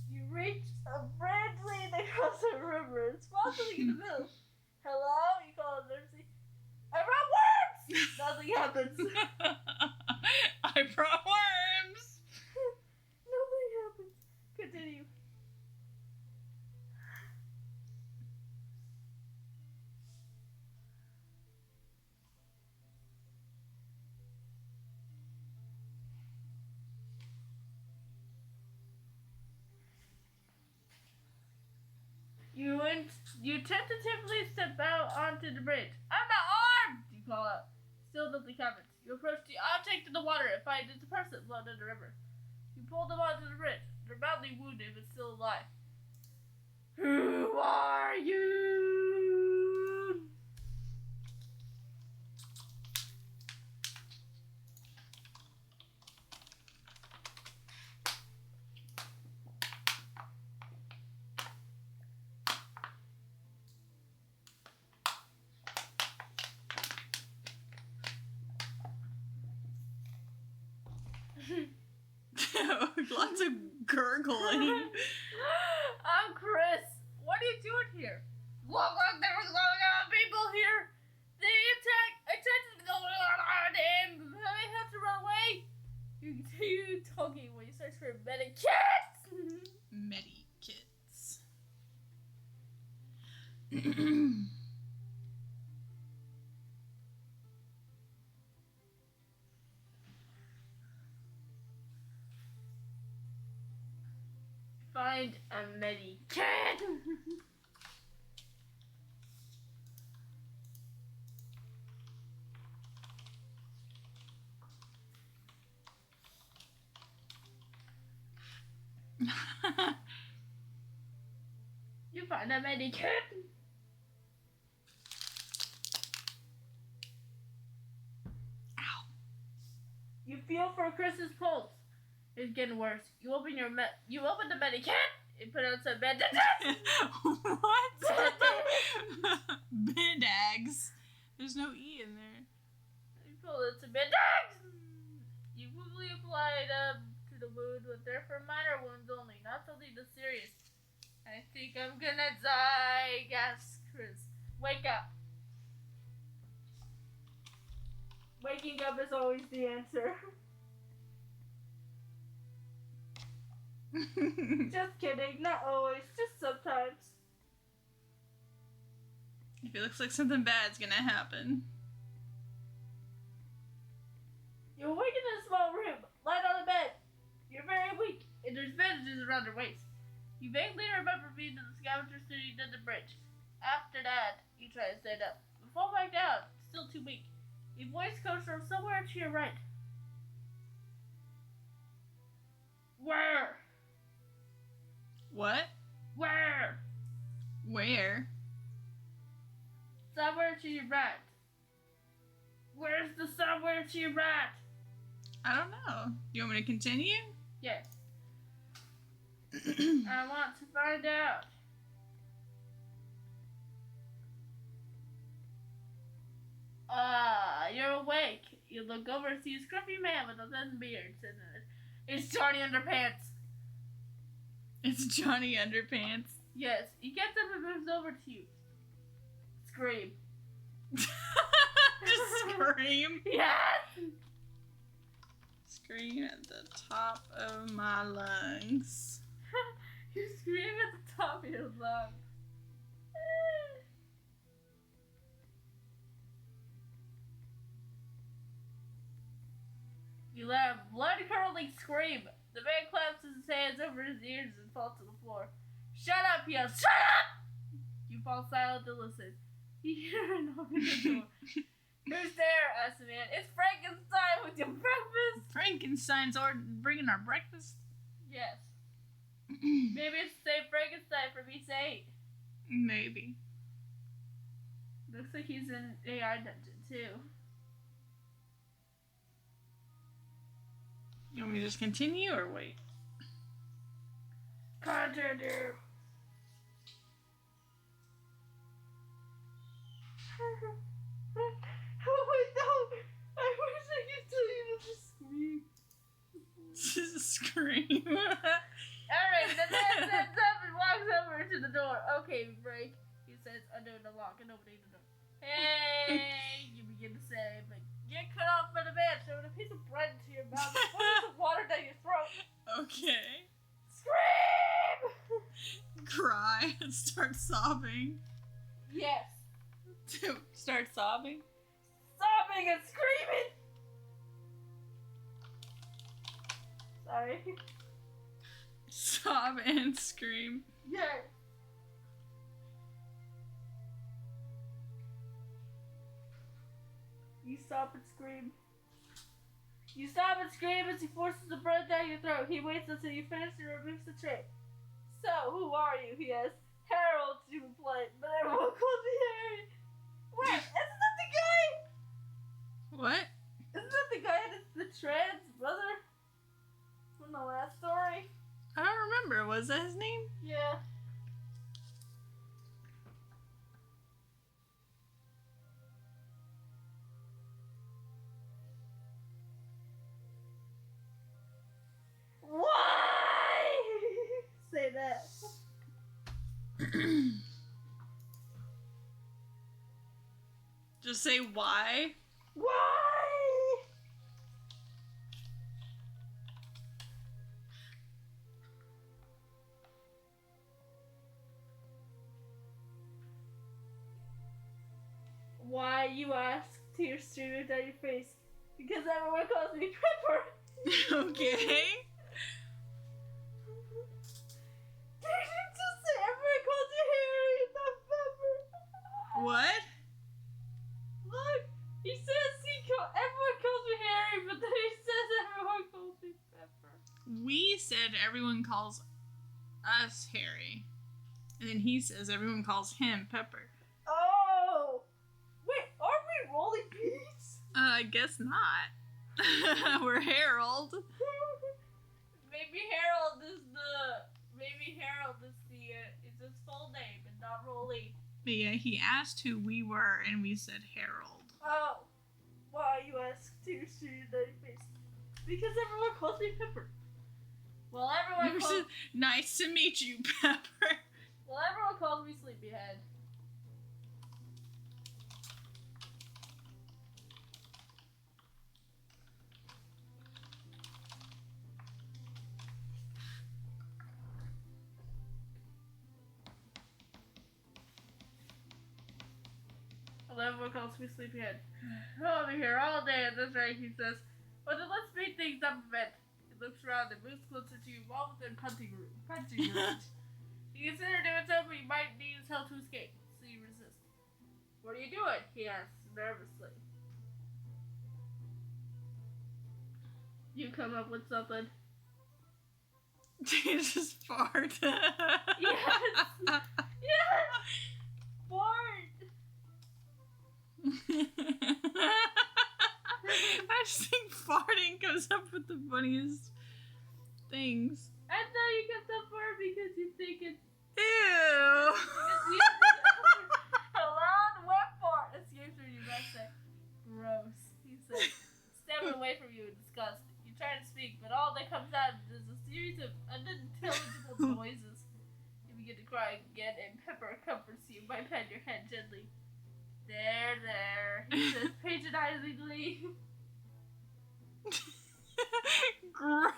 You reach a bridge leading across a river and spot something in the middle. Hello? You call it emergency. I brought worms! Nothing happens. I brought worms! Nothing happens. Continue. You tentatively step out onto the bridge. I'm not armed! You call out. Still nothing happens. You approach the object in the water and find it's a person floating in the river. You pull them onto the bridge. They're badly wounded but still alive. Who are you? Lots of gurgling. I'm Chris. What are you doing here? Look, there was a lot of people here. They attacked him. I have to run away. You continue talking when you search for medikits. Medikits. Find a medikit. You find a medikit. Ow. You feel for Chris's pulse. It's getting worse. You open the medikit and put on some bandages. What? Bandags. There's no E in there. You pull in some bandages. You quickly apply them to the wound, but they're for minor wounds only, not something too serious. I think I'm gonna die, gasps Chris. Wake up. Waking up is always the answer. Just kidding, not always, just sometimes. If it looks like something bad's gonna happen. You awake in a small room, lying on the bed. You're very weak, and there's bandages around your waist. You vaguely remember being in the scavenger city near the bridge. After that, you try to stand up. You fall back down, still too weak. Your voice comes from somewhere to your right. Where? What? Where? Where? Somewhere to your right. Where's the somewhere to your right? I don't know. You want me to continue? Yes. I want to find out. You're awake. You look over and see a scruffy man with a thin beard. It's Johnny Underpants. It's Johnny Underpants. Yes, he gets up and moves over to you. scream. Just scream. Yes! Scream at the top of my lungs. You scream at the top of your lungs. You let a blood-curdling scream. The man claps his hands over his ears and falls to the floor. Shut up, he yells. Shut up! You fall silent to listen. You hear a knock on the door. Who's there? Asks the man. It's Frankenstein with your breakfast. Frankenstein's bringing our breakfast? Yes. Maybe it's the same Frankenstein from East 8. Maybe. Looks like he's in AI dungeon too. You want me to just continue or wait? Continue. Oh my god! I wish I could tell you to just scream. Just scream. Alright, the man stands up and walks over to the door. Okay, break. He says, undoing the lock and opening the door. Hey, you begin to say, but get cut off by the man, shoving a piece of bread into your mouth and pouring some water down your throat. Okay. Scream! Cry and start sobbing. Yes. Start sobbing? Sobbing and screaming! Sorry. Sob and scream. Yes. You stop and scream. You stop and scream as he forces the bread down your throat. He waits until you finish and removes the tray. So, who are you? He asks. Harold, you reply, but everyone calls me Harry. Wait, isn't that the guy? What? Isn't that the guy that's the trans brother? From the last story? I don't remember. Was that his name? Yeah. Why? Say that. Just say why. Why? Why, you ask, tears streaming down your face. Because everyone calls me Pepper. Okay. Did you just say everyone calls you Harry, not Pepper? What? Look, he says everyone calls me Harry, but then he says everyone calls me Pepper. We said everyone calls us Harry. And then he says everyone calls him Pepper. Oh! Wait, are we rolling bees? I guess not. We're Harold. Maybe Harold is his full name and not Rolly. But yeah, he asked who we were, and we said Harold. Oh, why you ask tears streaming down your face? Because everyone calls me Pepper. Well, everyone calls. Nice to meet you, Pepper. Well, everyone calls me Sleepyhead. Well, everyone calls me Sleepyhead. I'll be here all day at this rate, he says. Well, then let's speed things up a bit. He looks around and moves closer to you, while within punching range. You consider doing so, but you might need his help to escape, so you resist. What are you doing? He asks nervously. You come up with something. Jesus fart. Yes! Yes! Fart! I just think farting comes up with the funniest things. I thought you kept that fart because you think it's... Ew. A loud wet fart escapes from your backside. Gross, he said, stabbing away from you in disgust. You try to speak, but all that comes out is a series of unintelligible noises. You begin to cry again, and Pepper comforts you by patting your head gently. There. He says patronizingly. Gross.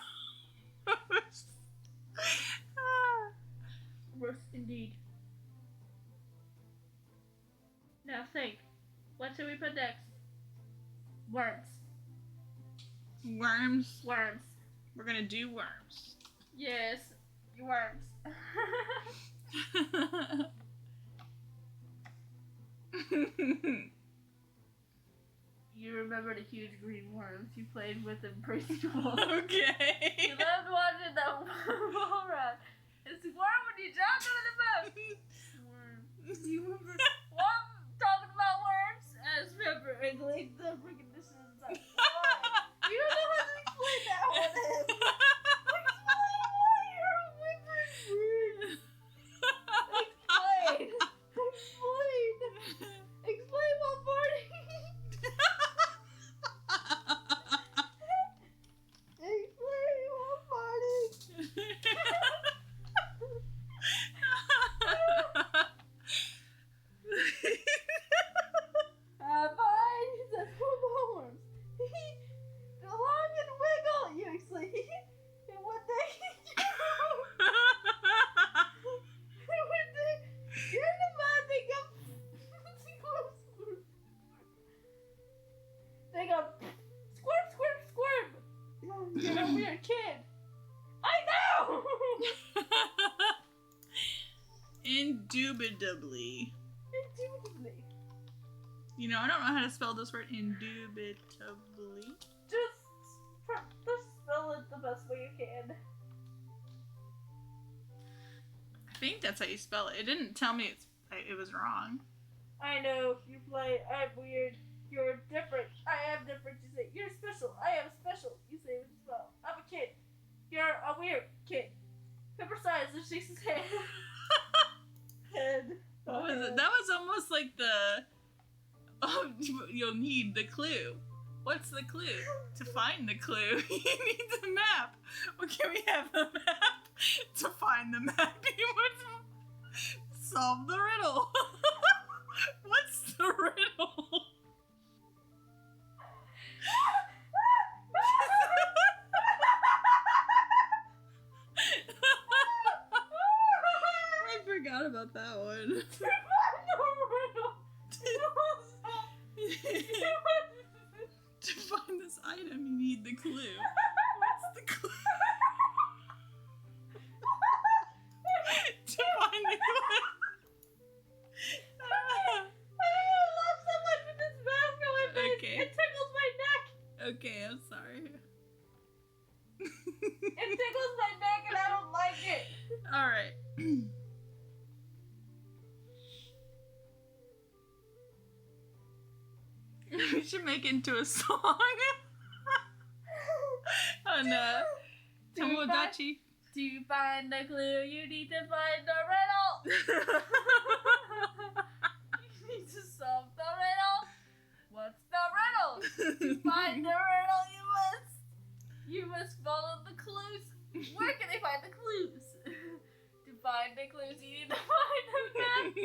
Gross indeed. Now think. What should we put next? Worms. Worms. Worms. We're gonna do worms. Yes. Worms. You remember the huge green worms you played with in preschool. Okay. You loved watching that roll around. It's a worm when you dropped it in the mouth. Worm. Do you remember talking about worms? As Pepper wriggling the freaking dishes inside. You don't know how to explain that one. Explain why you're whimpering weird. Explain what party. Explain what party. Fine. He said, "Football worms." Go along and wiggle. You explain. And what they do. When you're in the mud, they go. They go squirm. You're a weird kid. I know. Indubitably. Indubitably. You know, I don't know how to spell this word. Indubitably. Just spell it the best way you can. I think that's how you spell it. It didn't tell me it was wrong. I know. You play. I'm weird. You're different. I am different. You say you're special. I am special. You say what you spell. I'm a kid. You're a weird kid. Pepper sighs and shakes his head. What was it? That was almost like the. Oh, you'll need the clue. What's the clue? To find the clue, you need the map. Well, can we have the map? To find the map, you must solve the riddle. What's the riddle? I forgot about that one. To find this item, you need the clue. What's the clue? To find the clue. I love so much with this mask on my face. Okay. It tickles my neck. Okay, I'm sorry. It tickles my neck and I don't like it. Alright. We should make it into a song. On Tomodachi. To find the clue, you need to find the riddle. You need to solve the riddle. What's the riddle? To find the riddle, you must follow the clues. Where can they find the clues? To find the clues, you need to find the map.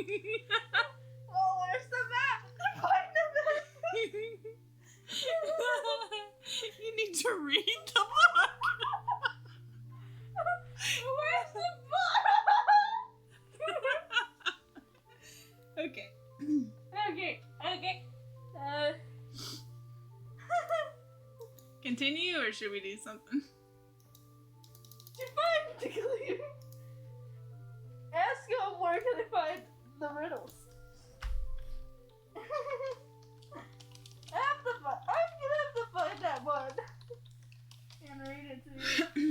Well, where's the map? To find the map. You need to read the book. Where's the book? Okay. Okay. Continue, or should we do something? To find the clue. Ask him where can I find the riddles. I'm gonna have to find that one and read it to you.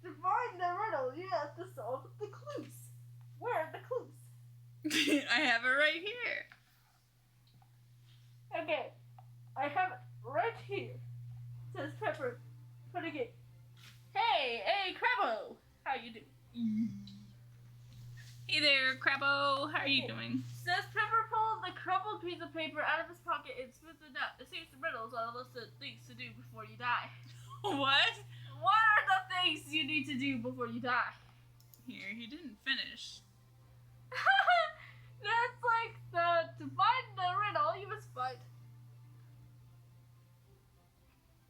To find the riddle, you have to solve the clues. Where are the clues? I have it right here. Okay, I have it right here. Says Pepper, putting it. Hey, Crabbo, how you doing? Hey there, Crabbo. How are you doing? Says Pepper pulled the crumpled piece of paper out of his pocket and smoothed it out. It seems the riddles are a list of things to do before you die. What? What are the things you need to do before you die? Here, he didn't finish. That's like to find the riddle, you must fight.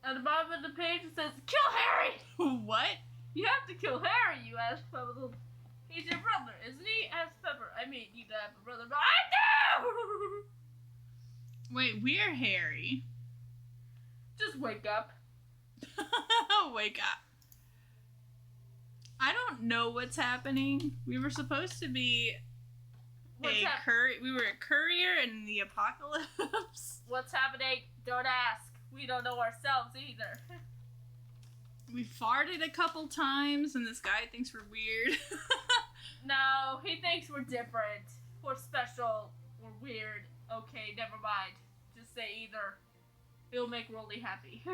At the bottom of the page it says, kill Harry! What? You have to kill Harry, you ask Pepper. He's your brother, isn't he? Asked Pepper. I mean, you don't have a brother, but I do! Wait, we're Harry. Just wake up. Wake up. I don't know what's happening. We were supposed to be we were a courier in the apocalypse. What's happening? Don't ask. We don't know ourselves either. We farted a couple times and this guy thinks we're weird. No, he thinks we're different. We're special. We're weird. Okay, never mind. Just say either. It'll make Rolly happy.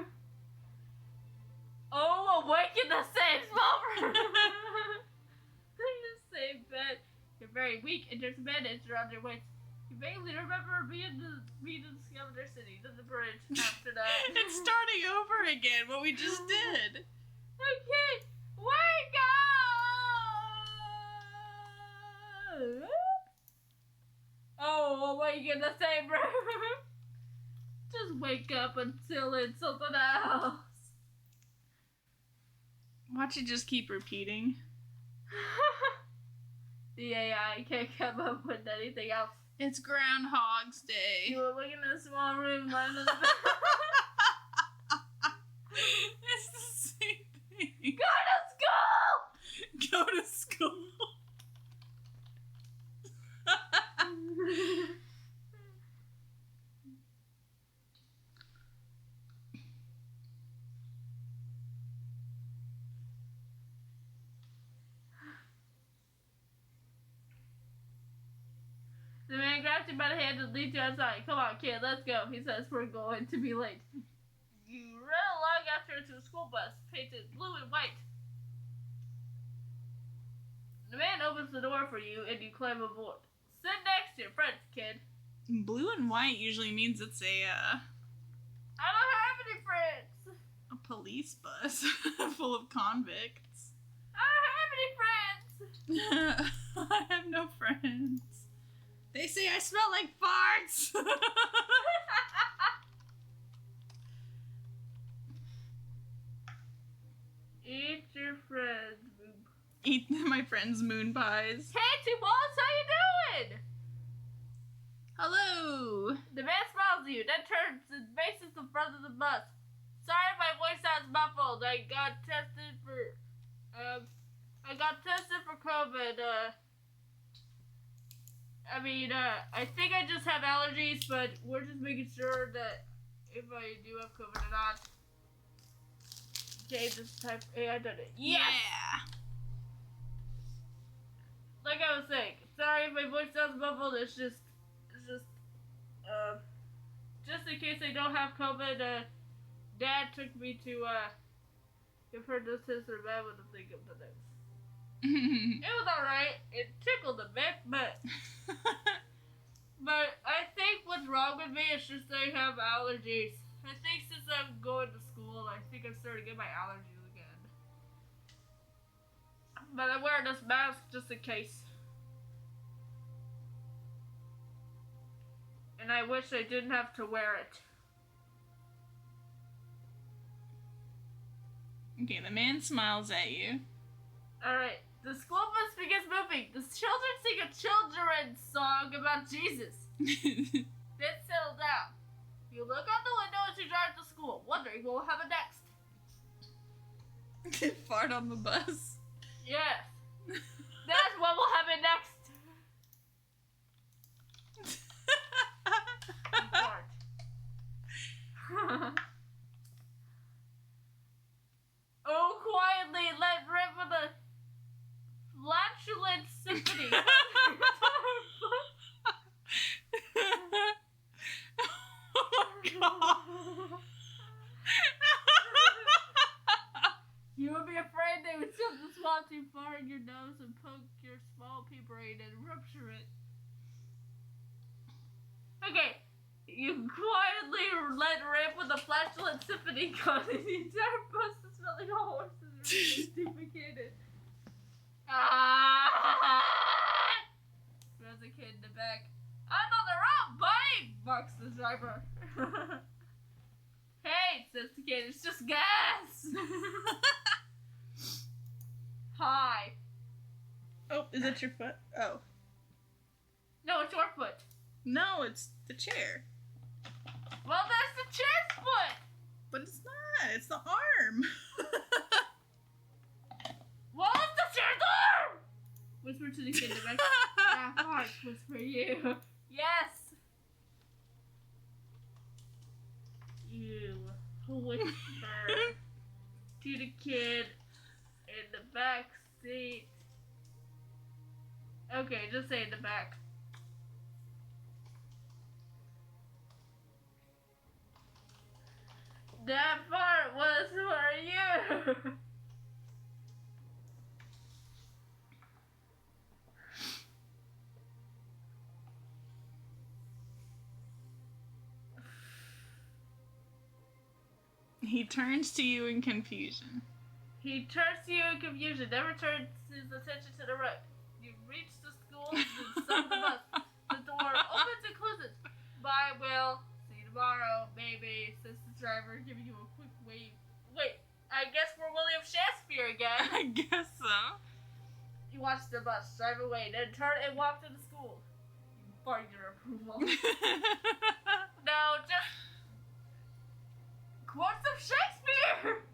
Oh, awake in the same slumber! In the same bed. You're very weak and there's a bandage around your waist. You vaguely remember being the Skeletor City, then the bridge after that. It's starting over again, what we just did. Okay, wake up! Oh, awake in the same room. Just wake up until it's something else. Watch it just keep repeating. The AI can't come up with anything else. It's Groundhog's Day. You were looking in a small room, lying on the bed. It's the same thing. Go to school! Go to school. The man grabs you by the hand and leads you outside. Come on, kid, let's go. He says we're going to be late. You run along after to the school bus, painted blue and white. The man opens the door for you and you climb aboard. Sit next to your friends, kid. Blue and white usually means it's I don't have any friends. a police bus full of convicts. I don't have any friends. I have no friends. They say I smell like farts. Eat your friends, boob. Eat my friend's moon pies. Hey, Two Balls, how you doing? Hello. The man smiles at you, then turns and faces the front of the bus. Sorry if my voice sounds muffled. I got tested for COVID. I think I just have allergies, but we're just making sure that if I do have COVID or not. James is type A, I done it. Yes! Yeah. Like I was saying, sorry if my voice sounds muffled, it's just in case I don't have COVID, Dad took me to, give her this test or bad with the thing of the nose. It was alright, it tickled a bit, but I think what's wrong with me is just I have allergies. I think since I'm going to school, I think I'm starting to get my allergies again. But I'm wearing this mask just in case. And I wish I didn't have to wear it. Okay, the man smiles at you. Alright, the school bus begins moving. The children sing a children's song about Jesus. Then settle down. You look out the window as you drive to school, wondering what will happen next. Fart on the bus. Yes. That's what will happen next. Fart. Oh, quietly let rip with a flatulent symphony. Oh my god. You would be afraid they would shove the swamp too far in your nose and poke your small pea brain and rupture it. Okay, you quietly let rip with a flatulent symphony causing the entire bus to smell like a horse and really defecated. There's a kid in the back. driver. Hey, says the kid, it's just gas. Hi. Oh, is that your foot? Oh. No, it's your foot. No, it's the chair. Well, that's the chair's foot. But it's not. It's the arm. Well, it's the chair's arm. Whisper to the kid direct. That heart was for you. Yes. You whisper to the kid in the back seat. Okay, just say in the back. That part was for you. He turns to you in confusion. He turns to you in confusion, never turns his attention to the road. You reach the school and stop the bus. The door opens and closes. Bye, Will. See you tomorrow, maybe, says the driver, giving you a quick wave. Wait, I guess we're William Shakespeare again. I guess so. You watch the bus drive away, then turn and walk to the school. You bark your approval. No, just quote some Shakespeare!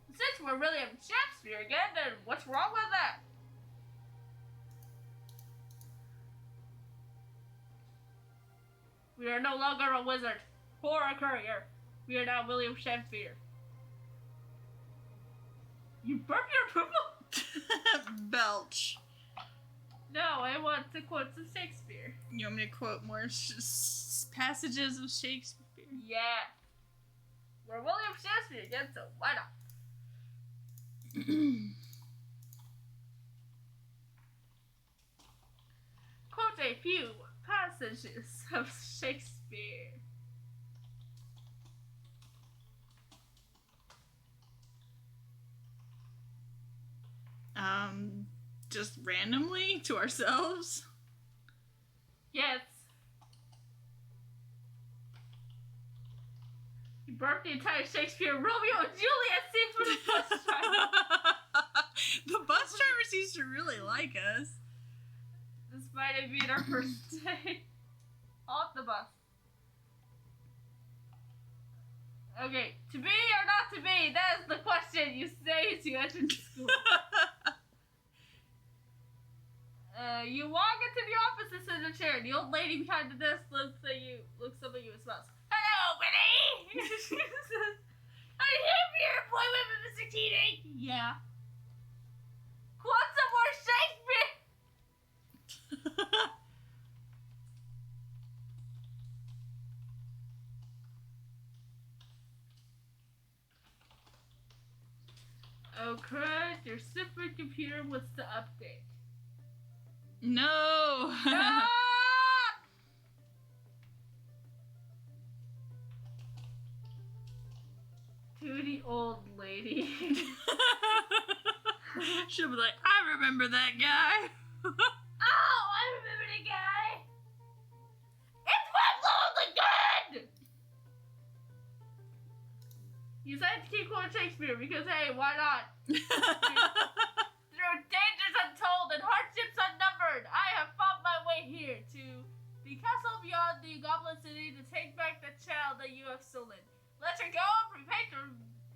Since we're William Shakespeare again, then what's wrong with that? We are no longer a wizard or a courier. We are now William Shakespeare. You burp your approval? Belch. No, I want to quote some Shakespeare. You want me to quote more passages of Shakespeare? Yeah. We're William Shakespeare again, so why not? Quote a few passages of Shakespeare. Just randomly to ourselves? Yes. You burped the entire Shakespeare Romeo and Juliet scene for the bus driver. The bus driver seems to really like us. Despite it being our first day off the bus. Okay, to be or not to be, that is the question you say as you enter the school. You walk into the office and sit in a chair. The old lady behind the desk looks up at you and smiles. Hello, Winnie! She says, are you here for your appointment with Mr. Keating? Yeah. Quote some more Shakespeare! Oh, crud, your supercomputer wants to update. No! No! To the old lady. She'll be like, I remember that guy. Oh, I remember the guy. It's my Lord the Good! You said to keep quoting Shakespeare because, hey, why not? Through dangers untold and hardships unnumbered, I have fought my way here to the castle beyond the Goblin City to take back the child that you have stolen. Let her go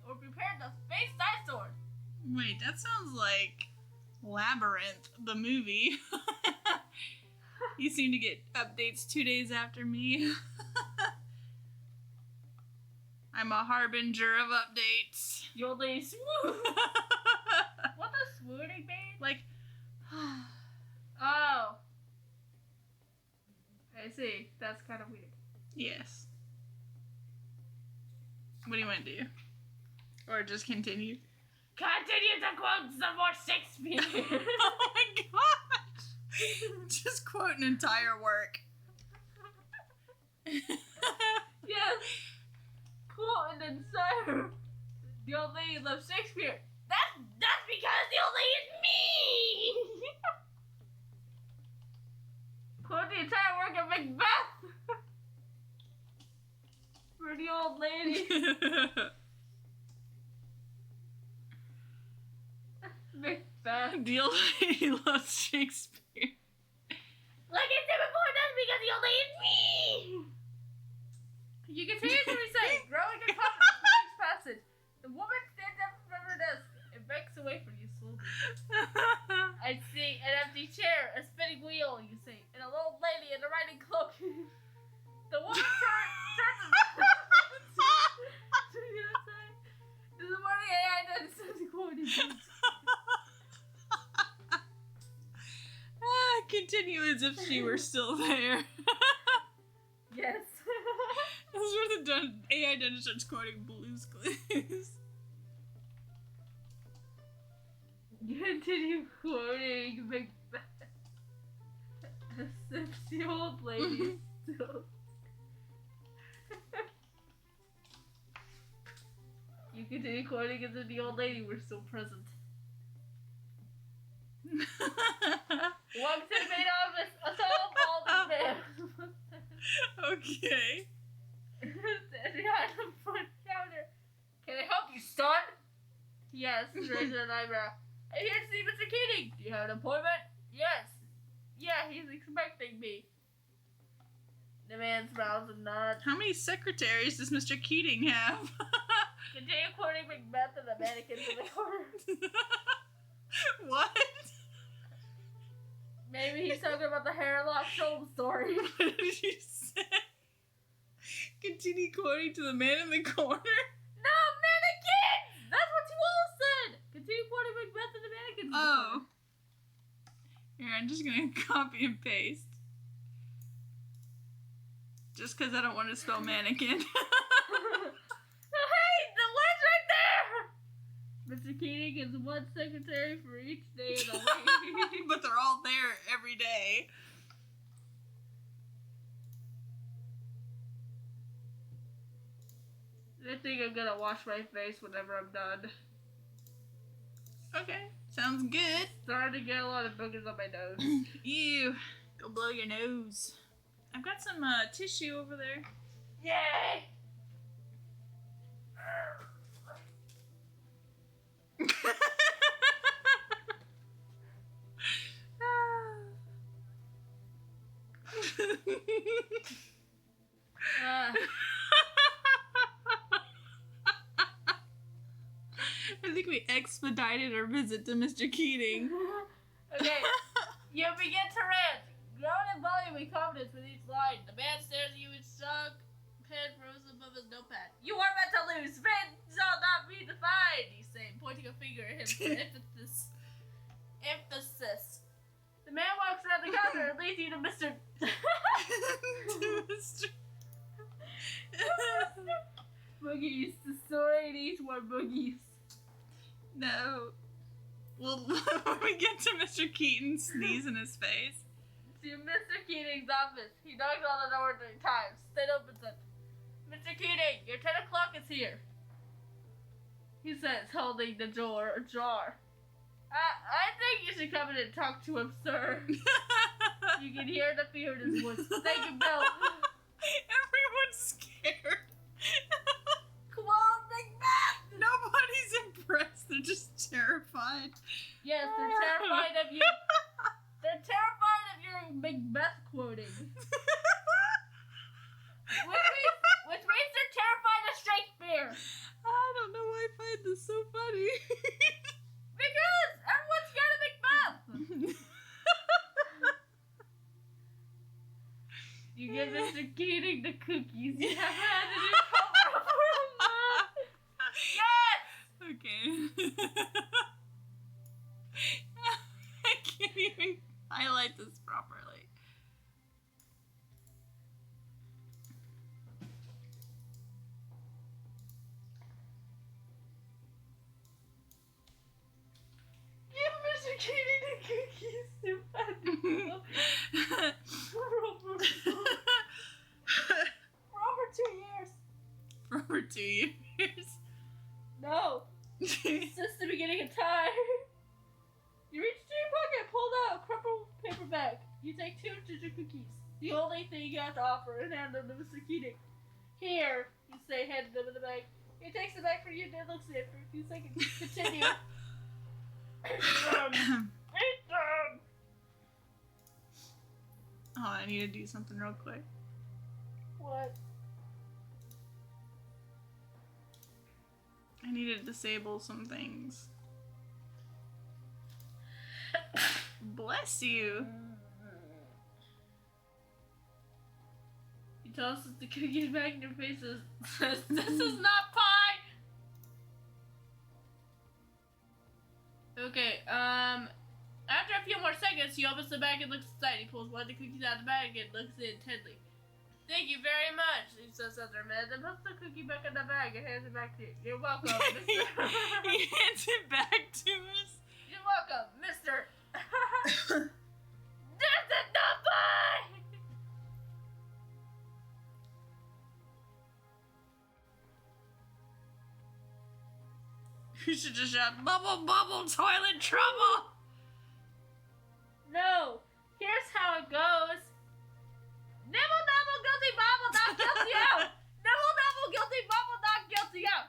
or prepare the space side sword. Wait, that sounds like Labyrinth, the movie. You seem to get updates 2 days after me. I'm a harbinger of updates. You only swoon. What does swooning mean? Like, Oh. I see. That's kind of weird. yes. What do you want to do? Or just continue? Continue to quote some more Shakespeare. Oh my gosh! Just quote an entire work. Yes. Quote an entire. The old lady loves Shakespeare. That's because the old lady is me. Quote the entire work of Macbeth. Macbeth. The old lady loves Shakespeare. Like I said before, that's because the old lady is me! You continue to recite, growing in confidence with each passage. The woman stands up from her desk and backs away from you slowly. I see an empty chair, a spinning wheel, you say, and a little lady in a riding cloak. The woman turns This is where the AI does quoting. Continue as if she were still there. Yes. This is where the AI then starts quoting Blue's Clues. Continue quoting Macbeth. As if the old lady still. You continue quoting as if the old lady were still present. Walks in the main office, a tall, bald man. Okay. Standing on the front counter. Can I help you, son? Yes, raising an eyebrow. I'm here to see Mr. Keating. Do you have an appointment? Yes. Yeah, he's expecting me. The man smiles and nods. How many secretaries does Mr. Keating have? Continue quoting Macbeth and the mannequins in the corner. What? Maybe he's talking about the Hairlock Sholmes story. What did you say? Continue quoting to the man in the corner? No, mannequins! That's what you all said! Continue quoting Macbeth and the mannequins in the corner. Oh. Here, I'm just gonna copy and paste. Just because I don't want to spell mannequin. Oh, hey, the word's right there! Mr. Keating is one secretary for each day of the week. But they're all there every day. I think I'm gonna wash my face whenever I'm done. Okay, sounds good. Starting to get a lot of boogers on my nose. Ew, go blow your nose. I've got some tissue over there. Yay! I think we expedited our visit to Mr. Keating. Okay, you begin to rant. Growing in volume and confidence with each line. The man stares at you in shock, pen frozen above his notepad. You are meant to lose. Men shall not be defined, you say, pointing a finger at him for emphasis. The man walks around the counter and leads you to Mr. Boogies. The story needs more boogies. No. Well, when we get to Mr. Keating, sneeze in his face. To Mr. Keating's office. He knocks on the door 3 times. Then opens it. Mr. Keating, your 10 o'clock is here. He says, holding the door ajar. I think you should come in and talk to him, sir. You can hear the fear in his voice. Thank you, Bill. Everyone's scared. Come on, Macbeth! Nobody's impressed. They're just terrified. Yes, they're terrified of you. They're terrified of your Macbeth quoting. Which means they're terrified of Shakespeare. I don't know why I find this so funny. Because everyone's scared of Macbeth. You give Mr. Keating the cookies. You haven't had a new cover for a month. Yes! Okay. I can't even highlight this properly. Give Mr. Keating the cookies. You've had for over 2 years. For over 2 years. No. Since the beginning of time. You reach into your pocket, pulled out a crumpled paper bag. You take 2 ginger cookies. The only thing you have to offer, and hand them to Mr. Keating. Here, you say, hand them in the bag. He takes it back for you and then looks at it for a few seconds. Continue. Oh, I need to do something real quick. What? I need to disable some things. Bless you. He tosses the cookie back in your face and says, "This is not pie!" Okay, after a few more seconds, he opens the bag and looks inside. He pulls one of the cookies out of the bag and looks at it intently. "Thank you very much," he says after a minute, then puts the cookie back in the bag and hands it back to you. "You're welcome, Mr. He hands it back to us. You're welcome, Mr. This is not pie! You should just shout, "Bubble, bubble, toilet trouble!" No, here's how it goes. Nibble, nibble, guilty, bobble, not guilty out. Nibble, nibble, guilty, bobble, not guilty out.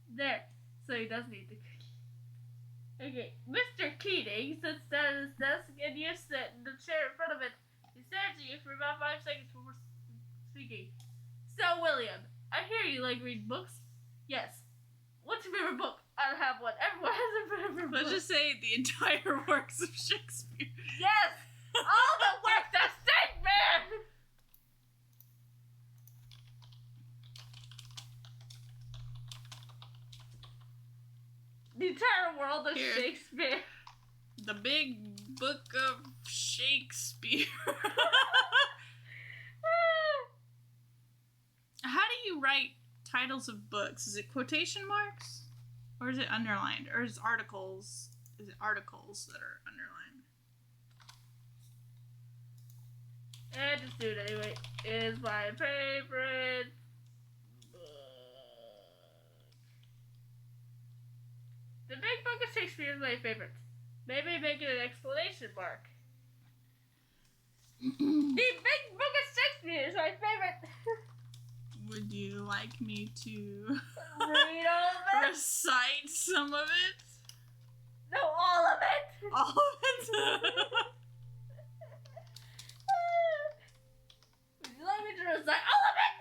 There. So he doesn't eat the cookie. Okay, Mr. Keating sits down at his desk and you sit in the chair in front of it. He stares at you for about 5 seconds before speaking. "So, William, I hear you like reading books." "Yes." "What's your favorite book?" "I don't have one. Everyone has a favorite book." Let's just say the entire works of Shakespeare. Yes! All the work of Shakespeare! The entire world of Here. Shakespeare. The big book of Shakespeare. How do you write titles of books? Is it quotation marks? Or is it underlined? Or is it articles? Is it articles that are underlined? And just do it anyway. Is my favorite book. The Big Book of Shakespeare is my favorite. Maybe make it an exclamation mark. The Big Book of Shakespeare is my favorite. Would you like me to Read all of it? recite some of it? No, all of it. All of it? Would you like me to recite all of it?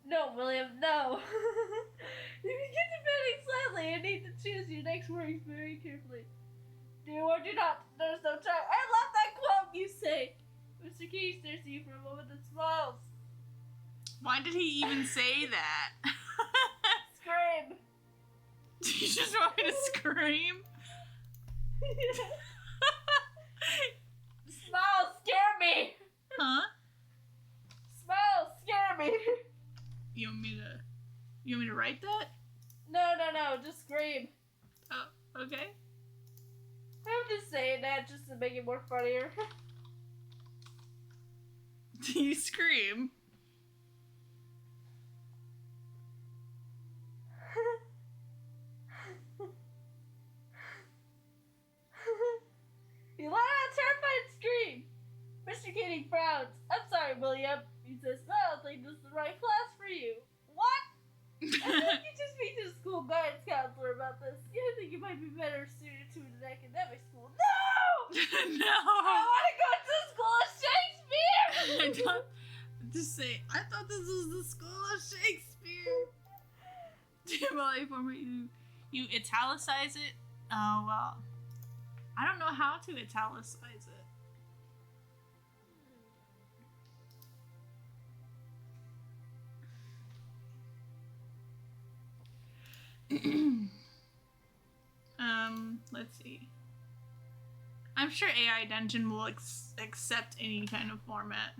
No, William, no. You can get to bed slightly and need to choose your next words very carefully. Do or do not. There's no time. I love that quote you say. Mr. Key stares at you for a moment and smiles. Why did he even say that? Scream. Do you just want me to scream? Smile, scare me. Huh? Smile, scare me. You want me to write that? No, just scream. Oh, okay. I'm just saying that just to make it more funnier. Do you scream? You let out a terrified scream. Mr. Keating frowns. "I'm sorry, William." He says, "Well, I don't think this is the right class for you." "What?" "I think you should speak to the school guidance counselor about this. I think you might be better suited to an academic school." "No! No! I want to go to the school of Shakespeare!" I don't just say, I thought this was the school of Shakespeare. You italicize it? Oh, well. I don't know how to italicize it. Let's see. I'm sure AI Dungeon will accept any kind of format.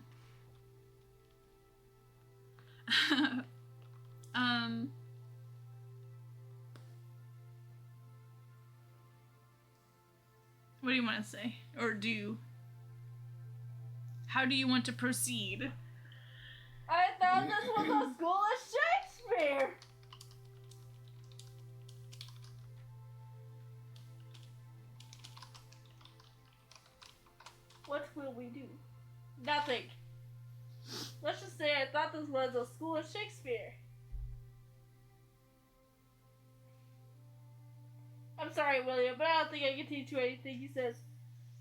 What do you want to say? Or do? How do you want to proceed? I thought this was a school of Shakespeare. will we do? Nothing. Let's just say I thought this was a school of Shakespeare. I'm sorry, William, but I don't think I can teach you anything. He says,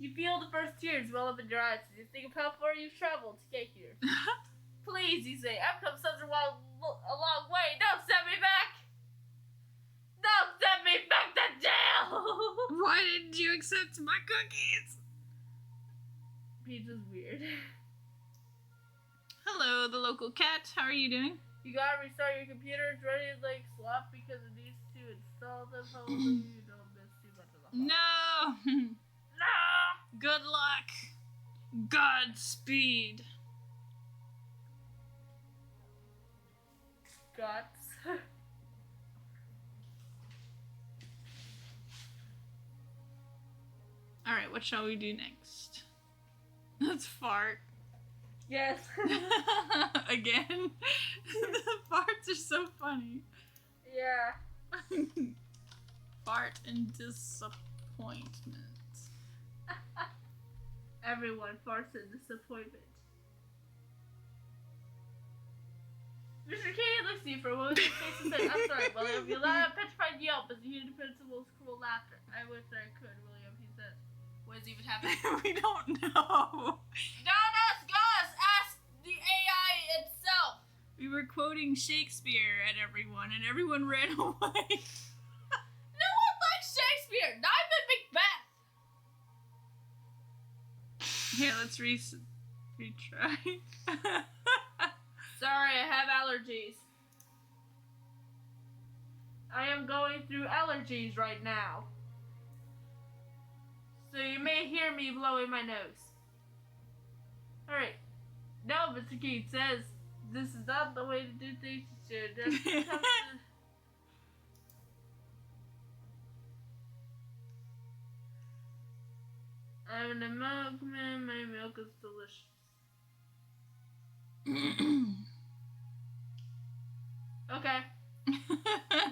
you feel the first tears well up in your eyes as you think of how far you've traveled to get here. Please, you say, I've come such a long way. Don't send me back. Don't send me back to jail. Why didn't you accept my cookies? Pizza's weird. Hello, the local cat. How are you doing? You gotta restart your computer. It's ready to swap because it needs to install them. Hopefully you don't miss too much of the fun. No. No. Good luck. Godspeed. Guts. Alright, what shall we do next? Let's fart. Yes. Again? The farts are so funny. Yeah. Fart and disappointment. Everyone farts in disappointment. Mr. Katie looks at you for a moment and face and says, I'm sorry, William. You let out a petrified yelp as you hear the principal's cruel laughter. I wish I could, William, he says. What is even happening? We don't know. Don't ask us! Ask the AI itself! We were quoting Shakespeare at everyone, and everyone ran away. No one likes Shakespeare! Not even Macbeth! Here, let's retry. Sorry, I have allergies. I am going through allergies right now. So you may hear me blowing my nose. Alright. No, Mr. Keith says this is not the way to do things. You should just come to... I'm a milkman. My milk is delicious. Okay.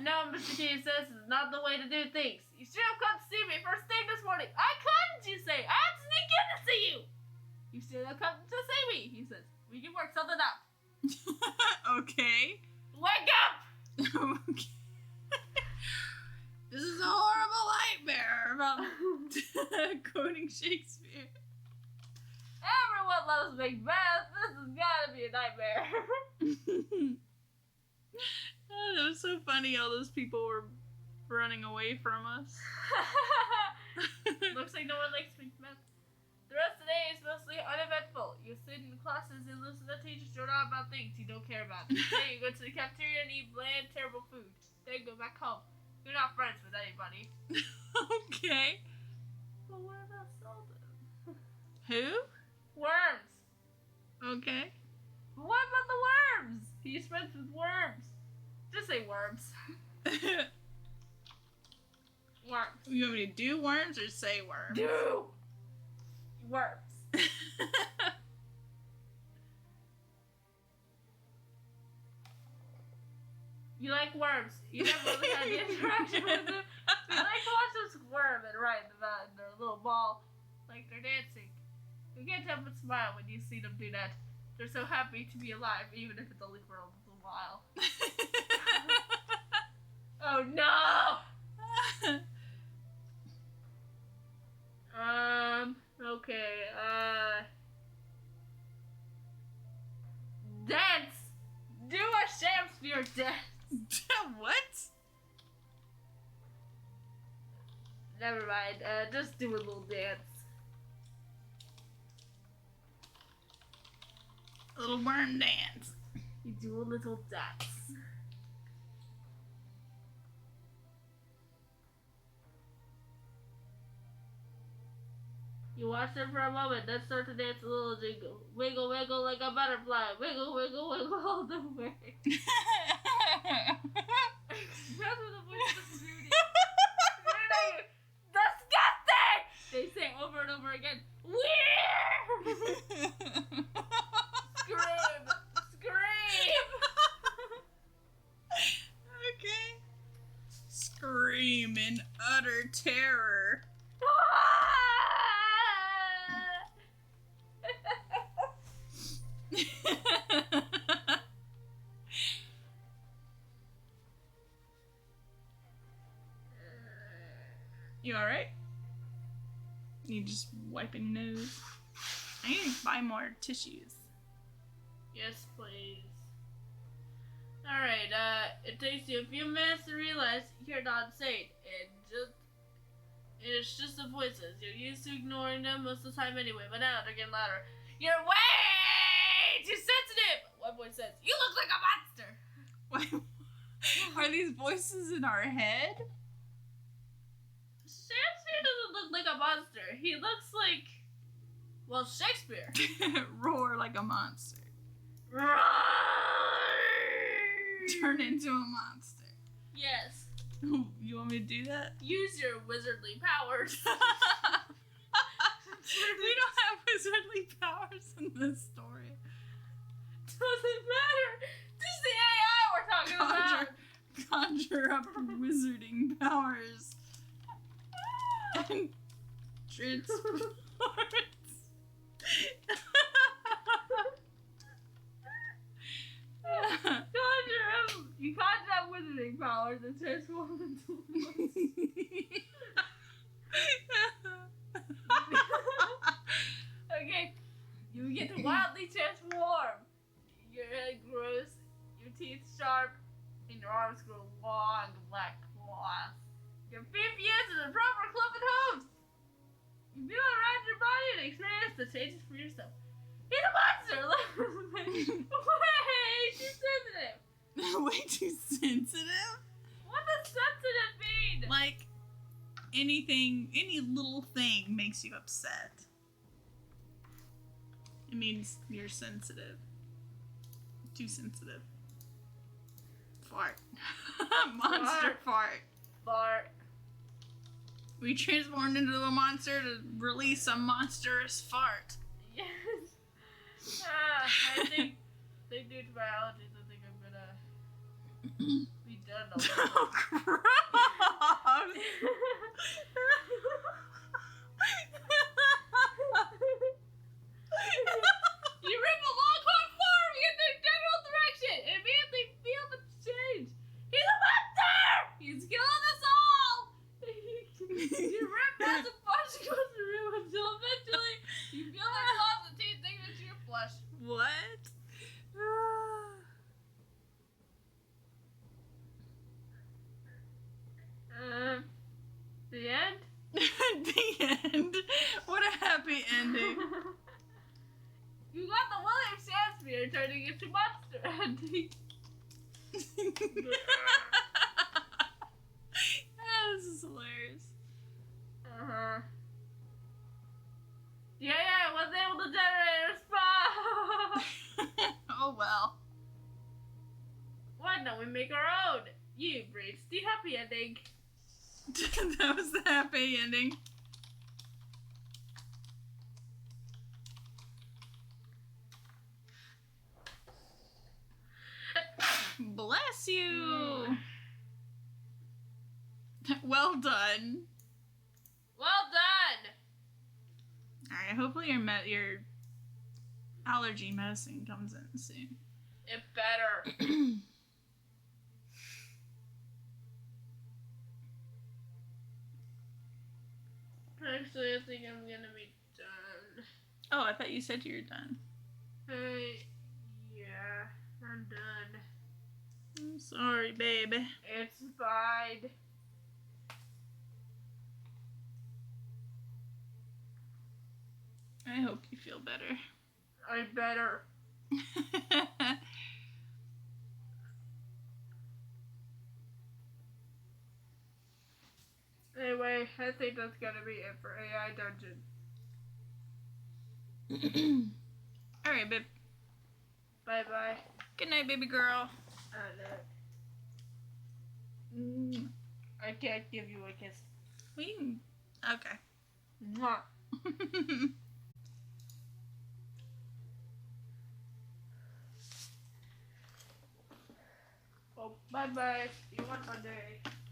No, Mr. Keith says this is not the way to do things. You should have come to see me first thing this morning. I couldn't, you say. I had to sneak in to see you. You should have come to see me, he says. We can work something out. Okay. Wake up! Okay. This is a horrible nightmare about quoting Shakespeare. Everyone loves Macbeth. This has got to be a nightmare. Oh, that was so funny. All those people were running away from us. Looks like no one likes Macbeth. The rest of the day is mostly uneventful. You sit in classes and listen to teachers drown on about things you don't care about. Then you go to the cafeteria and eat bland, terrible food. Then go back home. You're not friends with anybody. Okay. But what about Selden? Who? Worms. Okay. What about the worms? He's friends with worms. Just say worms. Worms. You want me to do worms or say worms? Do! Worms. You like worms. You never really had any interaction with them. You like to watch them squirm and ride in their little ball like they're dancing. You can't help but smile when you see them do that. They're so happy to be alive, even if it's only for a little while. Oh no! Okay, dance! Do a Shakespeare dance! What? Never mind, just do a little dance. A little worm dance. You do a little dance. You watch them for a moment, then start to dance a little jingle. Wiggle, wiggle like a butterfly. Wiggle, wiggle, wiggle all the way. That's what the voice is doing. Disgusting! They say over and over again. Weird! Scream! Scream! Okay. Scream in utter terror. You alright? You just wiping your nose? I need to buy more tissues. Yes, please. Alright, it takes you a few minutes to realize you're not sane. It's just the voices. You're used to ignoring them most of the time anyway, but now they're getting louder. You're way too sensitive! One voice says, you look like a monster! Are these voices in our head? Shakespeare doesn't look like a monster. He looks like, well, Shakespeare. Roar like a monster. Roar! Turn into a monster. Yes. You want me to do that? Use your wizardly powers. We don't have wizardly powers in this story. Doesn't matter. This is the AI we're talking about. Conjure up wizarding powers. And transport. You conjure up wizarding powers and transform into Okay, you get to wildly transform. Your head grows, your teeth sharp, and your arms grow long black claws. Your feet fuse into the proper clumping hooves. You feel around your body and experience the changes for yourself. He's a monster! Way too sensitive! Way too sensitive? What does sensitive mean? Like, any little thing makes you upset. It means you're sensitive. Too sensitive. Fart. Monster fart. Fart. We transformed into a monster to release a monstrous fart. Yes. I think due to my allergies, I think I'm gonna be done already. Oh, gross! You rip a longhorn form in the general direction and immediately feel the change. He's a monster! He's killing us all! You rip massive flesh across the room until eventually you feel the claws and teeth digging into your flesh. What? The end? The end. What a happy ending. You got the William Shakespeare turning into monster ending. This is hilarious. Yeah, I was able to generate a response. Oh well. Why don't we make our own? You reached the happy ending. That was the happy ending. Bless you. Well done. Well done. All right. Hopefully your allergy medicine comes in soon. It better. Actually, I think I'm gonna be done. Oh, I thought you said you were done. Hey, yeah, I'm done. I'm sorry, baby. It's fine. I hope you feel better. I better. Anyway, I think that's gonna be it for AI Dungeon. Alright, babe. Bye bye. Good night, baby girl. I can't give you a kiss. We can... Okay. Mwah. Oh, bye bye. See you on Monday.